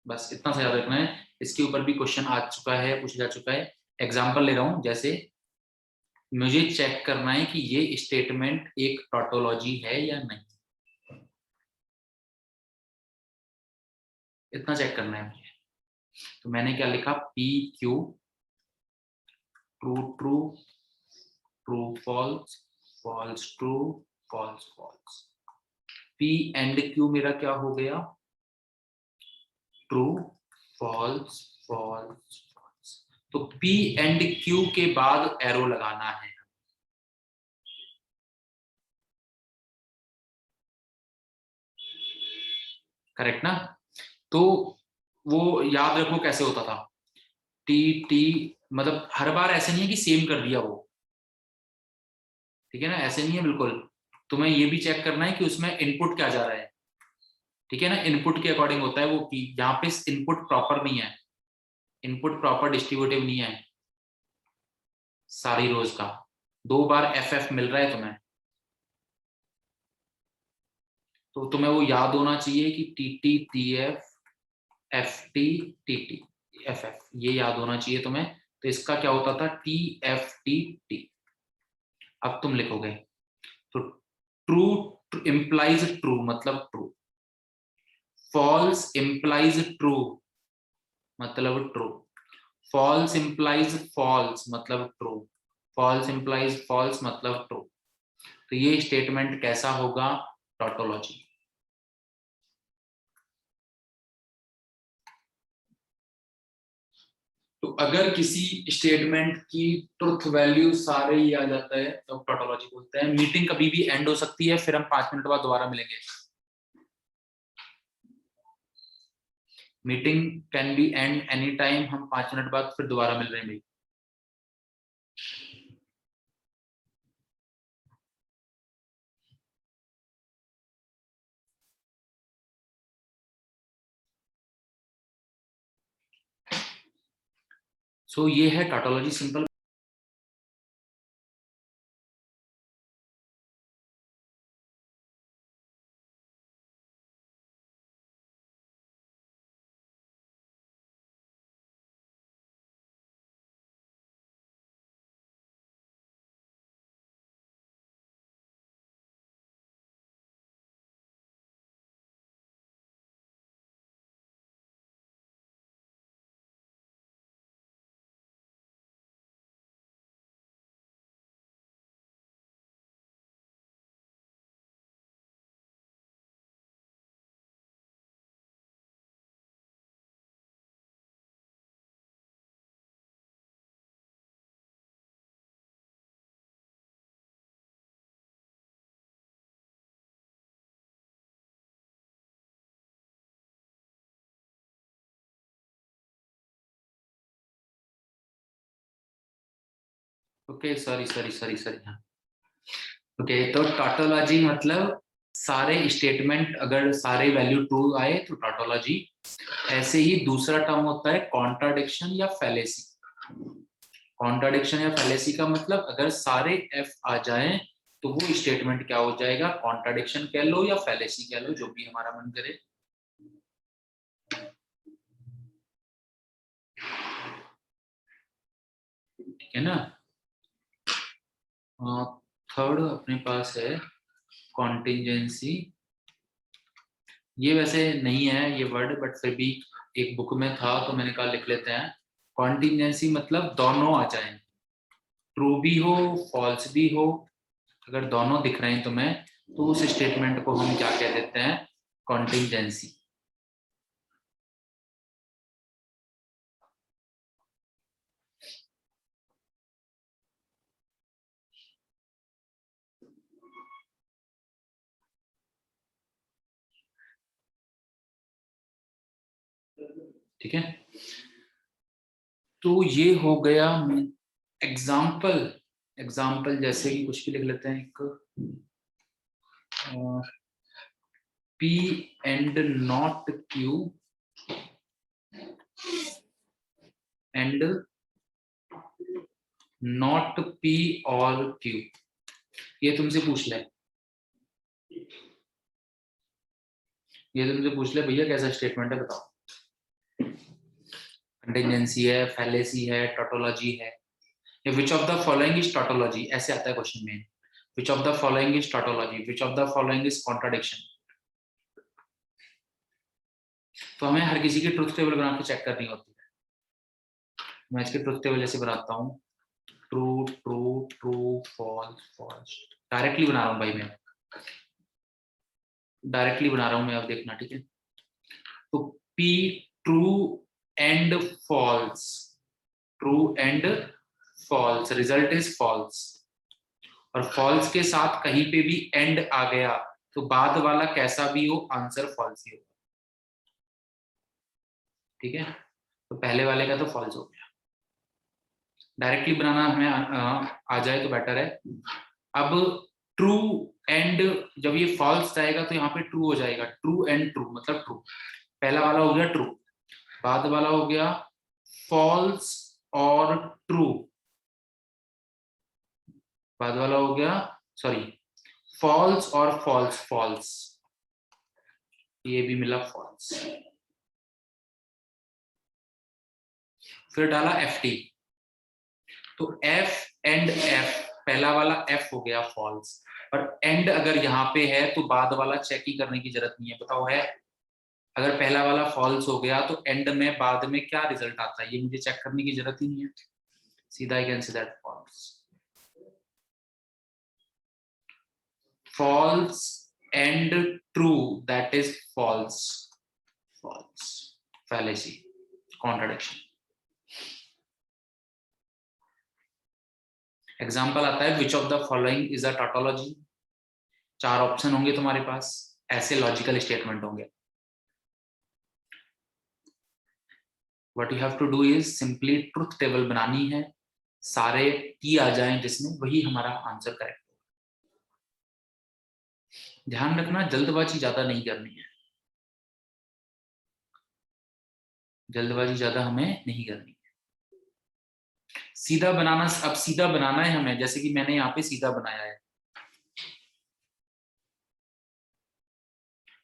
बस इतना सा याद रखना है। इसके ऊपर भी क्वेश्चन आ चुका है, पूछा जा चुका है। एग्जाम्पल ले रहा हूं, जैसे मुझे चेक करना है कि ये स्टेटमेंट एक टॉटोलॉजी है या नहीं, इतना चेक करना है मुझे। तो मैंने क्या लिखा? P Q true true true false false true false false. P and Q मेरा क्या हो गया? True false false false. तो P एंड Q के बाद एरो लगाना है। करेक्ट ना? तो वो याद रखो कैसे होता था। टी टी मतलब हर बार ऐसे नहीं है कि सेम कर दिया वो, ठीक है ना, ऐसे नहीं है बिल्कुल। तुम्हें ये भी चेक करना है कि उसमें इनपुट क्या जा रहा है, ठीक है ना, इनपुट के अकॉर्डिंग होता है वो। कि यहाँ पे इनपुट प्रॉपर नहीं है, इनपुट प्रॉपर डिस्ट्रीब्यूटिव नहीं है सारी रोज का। 2 बार एफ एफ मिल रहा है तुम्हें, तो तुम्हें वो याद होना चाहिए कि T T T F F T T T F F, ये याद होना चाहिए तुम्हें। तो इसका क्या होता था, टी एफ टी टी। अब तुम लिखोगे तो ट्रू इंप्लाइज ट्रू मतलब ट्रू, फॉल्स इंप्लाइज ट्रू मतलब ट्रू, फॉल्स इंप्लाइज फॉल्स मतलब ट्रू, फॉल्स इंप्लाइज फॉल्स मतलब ट्रू। तो ये स्टेटमेंट कैसा होगा, टॉटोलॉजी। तो अगर किसी स्टेटमेंट की ट्रुथ वैल्यू सारे ही आ जाता है तो टॉटोलॉजी बोलते हैं। मीटिंग कभी भी एंड हो सकती है, फिर हम 5 मिनट बाद दोबारा मिलेंगे। Meeting can be and any time, हम 5 मिनट बाद फिर दोबारा मिल रहे हैं भाई। सो ये है tautology, simple. Okay, sorry sorry sorry sorry, हाँ। ओके, तो टॉटोलॉजी मतलब सारे स्टेटमेंट अगर सारे वैल्यू ट्रू आए तो टॉटोलॉजी। ऐसे ही दूसरा टर्म होता है कॉन्ट्राडिक्शन या फैलेसी। कॉन्ट्राडिक्शन या फैलेसी का मतलब अगर सारे एफ आ जाएं तो वो स्टेटमेंट क्या हो जाएगा, कॉन्ट्राडिक्शन कह लो या फैलेसी कह लो, जो भी हमारा मन करे। ठीक है ना? थर्ड अपने पास है कॉन्टिजेंसी। ये वैसे नहीं है ये वर्ड, बट फिर भी एक बुक में था तो मैंने कहा लिख लेते हैं। कॉन्टिजेंसी मतलब दोनों आ जाए, ट्रू भी हो फॉल्स भी हो, अगर दोनों दिख रहे हैं तुम्हें तो उस स्टेटमेंट को हम क्या कह देते हैं, कॉन्टिजेंसी। ठीक है, तो ये हो गया एग्जाम्पल। एग्जाम्पल जैसे कि कुछ भी लिख लेते हैं, एक P and not Q and not P और Q। ये तुमसे पूछ ले, ये तुमसे पूछ ले भैया कैसा स्टेटमेंट है बताओ। कंटिजेंसी है, फैलेसी है, टोटोलॉजी है। Which of the following is tautology, ऐसे आता है क्वेश्चन में। विच of the following is tautology, which of the following is contradiction. तो हमें हर किसी की ट्रुथ टेबल बना के चेक करनी होती है। मैं इसकी ट्रुथ टेबल जैसे बनाता हूँ, true true true false false, directly बना रहा हूँ भाई मैं, डायरेक्टली बना रहा हूँ मैं, अब देखना ठीक है। तो P true and false, true and false, result is false. और फॉल्स के साथ कहीं पे भी एंड आ गया तो बाद वाला कैसा भी हो आंसर फॉल्स ही होगा। ठीक है, तो पहले वाले का तो फॉल्स हो गया। डायरेक्टली बनाना हमें आ जाए तो बेटर है। अब ट्रू एंड, जब ये फॉल्स जाएगा तो यहाँ पे ट्रू हो जाएगा, ट्रू एंड ट्रू मतलब ट्रू, पहला वाला हो गया ट्रू, बाद वाला हो गया फॉल्स और ट्रू, बाद वाला हो गया सॉरी फॉल्स और फॉल्स, फॉल्स, ये भी मिला फॉल्स। फिर डाला FT, तो F एंड F, पहला वाला F हो गया फॉल्स, और एंड अगर यहाँ पे है तो बाद वाला चेक ही करने की जरूरत नहीं है। बताओ है, अगर पहला वाला फॉल्स हो गया तो एंड में बाद में क्या रिजल्ट आता है ये मुझे चेक करने की जरूरत ही नहीं है, सीधा I can say that false. False and true that is false, false, fallacy, contradiction. Example आता है which of the following is a tautology, 4 option होंगे तुम्हारे पास, ऐसे लॉजिकल स्टेटमेंट होंगे। What you have to do is simply truth table बनानी है, सारे की आ जाएं जिसमें, वही हमारा आंसर करेक्ट होगा। ध्यान रखना जल्दबाजी ज्यादा नहीं करनी है, जल्दबाजी ज्यादा हमें नहीं करनी है। सीधा बनाना, अब सीधा बनाना है हमें, जैसे कि मैंने यहाँ पे सीधा बनाया है।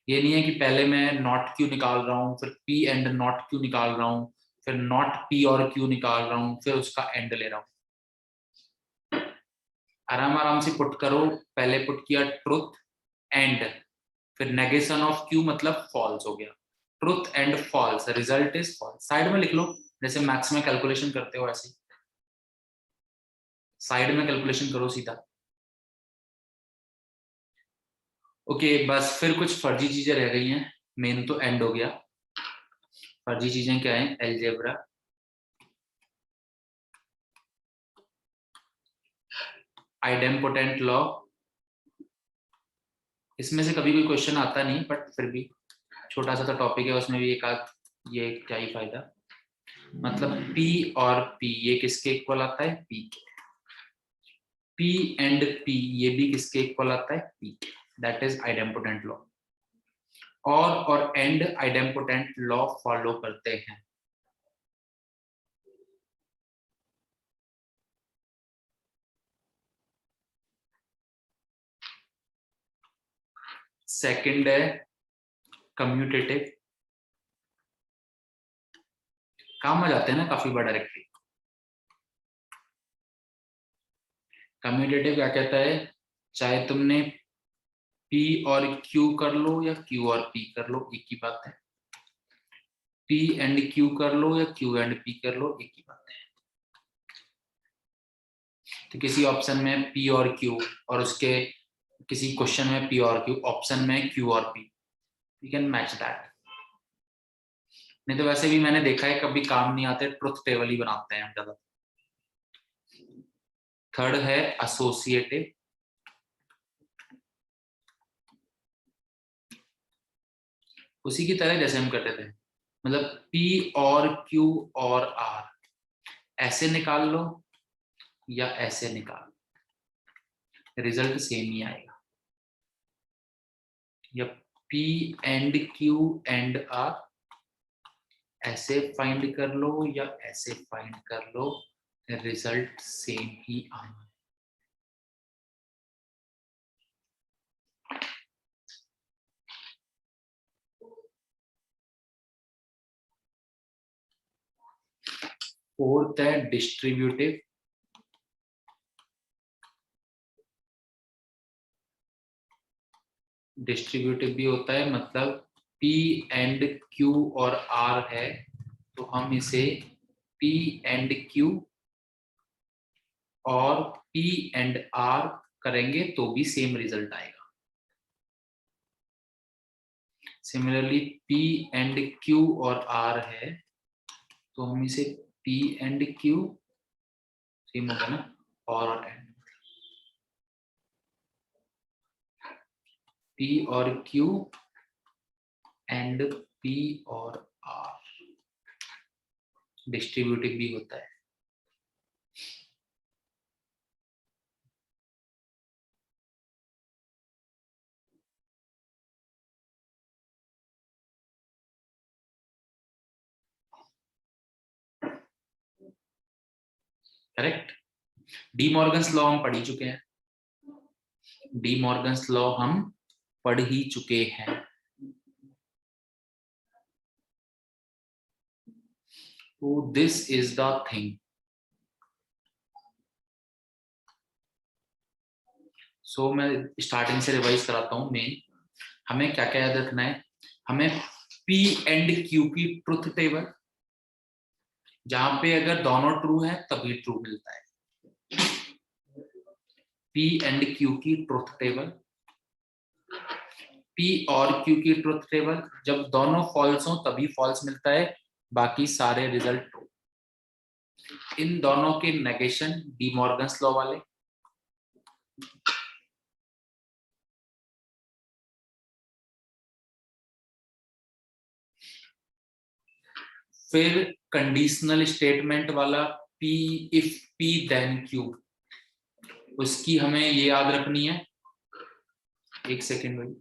ये नहीं है कि पहले मैं नॉट क्यू निकाल रहा हूँ, फिर पी एंड नॉट क्यू निकाल रहा हूँ, फिर नॉट पी और क्यू निकाल रहा हूँ, फिर उसका एंड ले रहा हूँ। आराम आराम से पुट करो, पहले पुट किया ट्रुथ एंड, फिर नेगेशन ऑफ क्यू मतलब फॉल्स हो गया, truth and false, result is false. Side में लिख लो, जैसे मैथ्स में कैलकुलेशन करते हो ऐसे साइड में कैलकुलेशन करो सीधा। ओके बस फिर कुछ फर्जी चीजें रह गई हैं, मेन तो एंड हो गया। फर्जी चीजें क्या है, एलजेब्रा, आइडेम्पोटेंट लॉ, इसमें से कभी कोई क्वेश्चन आता नहीं बट फिर भी छोटा सा तो टॉपिक है, उसमें भी एक आध, ये क्या ही फायदा। मतलब P और P ये किसके इक्वल आता है, P के। P एंड P ये भी किसके इक्वल आता है, P के, दैट इज आइडेम्पोटेंट लॉ। और एंड आइडेम्पोटेंट लॉ फॉलो करते हैं। सेकंड है कम्यूटेटिव, काम आ जाते हैं ना काफी बार डायरेक्टली। कम्यूटेटिव क्या कहता है, चाहे तुमने P और Q कर लो या Q और P कर लो एक ही बात है, P एंड Q कर लो या Q एंड P कर लो एक ही बात है। तो किसी ऑप्शन में P और Q और उसके किसी क्वेश्चन में P और Q, ऑप्शन में Q और P, you can match that. नहीं तो वैसे भी मैंने देखा है कभी काम नहीं आते, ट्रुथ टेबल ही बनाते हैं हम ज्यादा। थर्ड है एसोसिएटिव, उसी की तरह जैसे हम करते थे, मतलब P और Q और R ऐसे निकाल लो या ऐसे निकाल लो, रिजल्ट सेम ही आएगा। या P and Q and R ऐसे फाइंड कर लो या ऐसे फाइंड कर लो, रिजल्ट सेम ही आना। फोर्थ है डिस्ट्रीब्यूटिव, डिस्ट्रीब्यूटिव भी होता है, मतलब P एंड Q और R है तो हम इसे P एंड Q और P एंड R करेंगे तो भी सेम रिजल्ट आएगा। सिमिलरली P एंड Q और R है, तो हम इसे P एंड Q सेम होगा ना, और एंड P और Q एंड P और R डिस्ट्रीब्यूटिव भी होता है। करेक्ट। डी मॉर्गन्स लॉ हम पढ़ ही चुके हैं, डी मॉर्गन्स लॉ हम पढ़ ही चुके हैं। तो दिस इज द थिंग। सो मैं स्टार्टिंग से रिवाइज कराता हूं। मेन हमें क्या क्या याद रखना है, हमें P एंड Q की ट्रुथ टेबल, जहां पे अगर दोनों ट्रू है तभी ट्रू मिलता है। P एंड Q की ट्रुथ टेबल, P और Q की ट्रुथ टेबल, जब दोनों फॉल्स हो तभी फॉल्स मिलता है, बाकी सारे रिजल्ट ट्रू। इन दोनों के नेगेशन डी मॉर्गन्स लॉ वाले, फिर कंडीशनल स्टेटमेंट वाला P if P then Q, उसकी हमें ये याद रखनी है। एक सेकेंड भाई।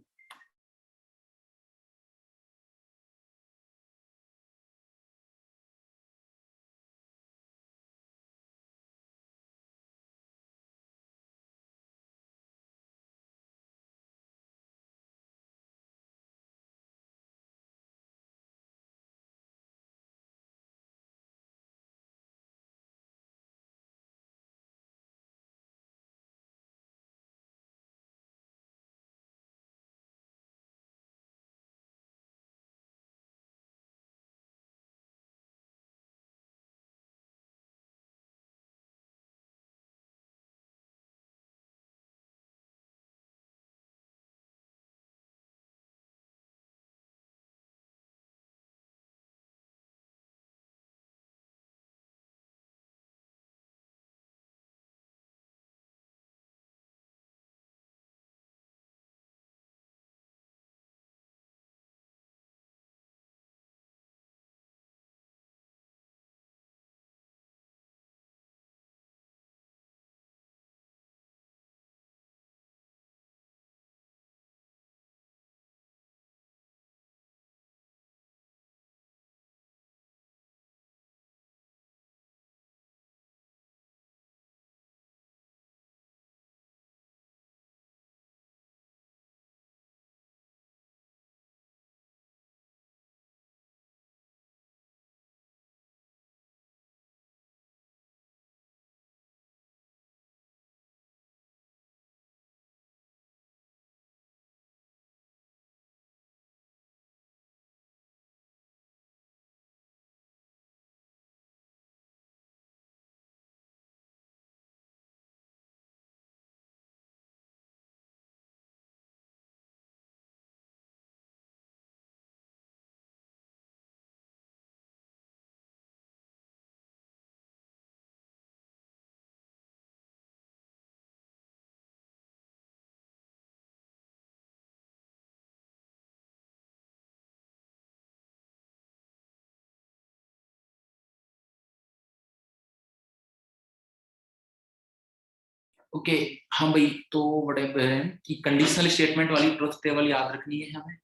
ओके हाँ भाई, तो बड़े हैं कि कंडीशनल स्टेटमेंट वाली ट्रुथ टेबल याद रखनी है हमें।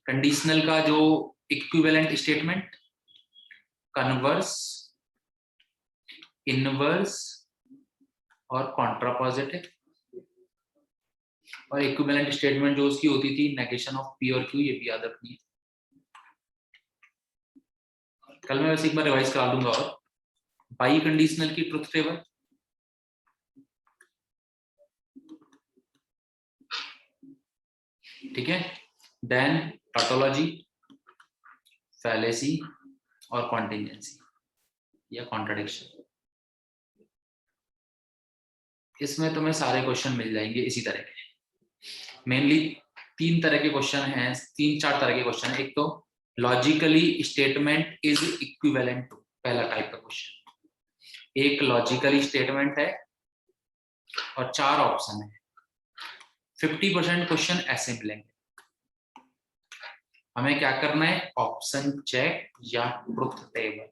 कंडीशनल का जो इक्विवेलेंट स्टेटमेंट, कन्वर्स, इनवर्स और कॉन्ट्रापोजिटिव, और इक्विवेलेंट स्टेटमेंट जो उसकी होती थी नेगेशन ऑफ P और Q, ये भी याद रखनी है। कल मैं वैसे एक बार रिवाइज करा दूंगा। और बाई कंडीशनल की ट्रुथ टेबल, ठीक है, देन टोटोलॉजी, फैलेसी और कॉन्टिजेंसी या कॉन्ट्रडिक्शन। इसमें तुम्हें सारे क्वेश्चन मिल जाएंगे इसी तरह के। मेनली तीन तरह के क्वेश्चन हैं, 3-4 तरह के क्वेश्चन है। एक तो logically statement is equivalent to, पहला टाइप का क्वेश्चन। एक लॉजिकली स्टेटमेंट है और 4 ऑप्शन है। 50% क्वेश्चन ऐसे मिलेंगे। हमें क्या करना है, ऑप्शन चेक या ट्रुथ टेबल।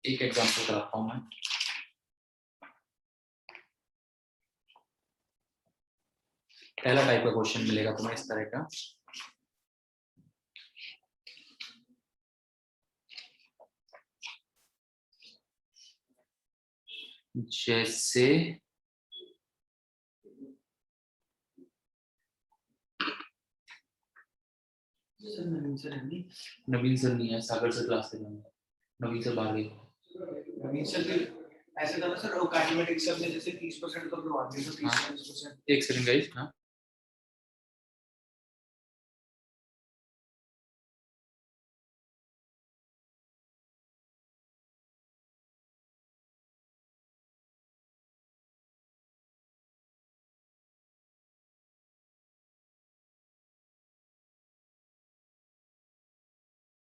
एक एग्जांपल कराता हूं मैं। पहला टाइप का क्वेश्चन मिलेगा तुम्हें इस तरह का, जैसे नवीन सर नहीं है, सागर से क्लास ले लेंगे। नवीन सर बाहर गए। नवीन सर फिर ऐसे था ना सर, वो मैथमेटिक्स सब में जैसे 30% का करवा दिया तो 30%। एक सेकंड गाइस। हाँ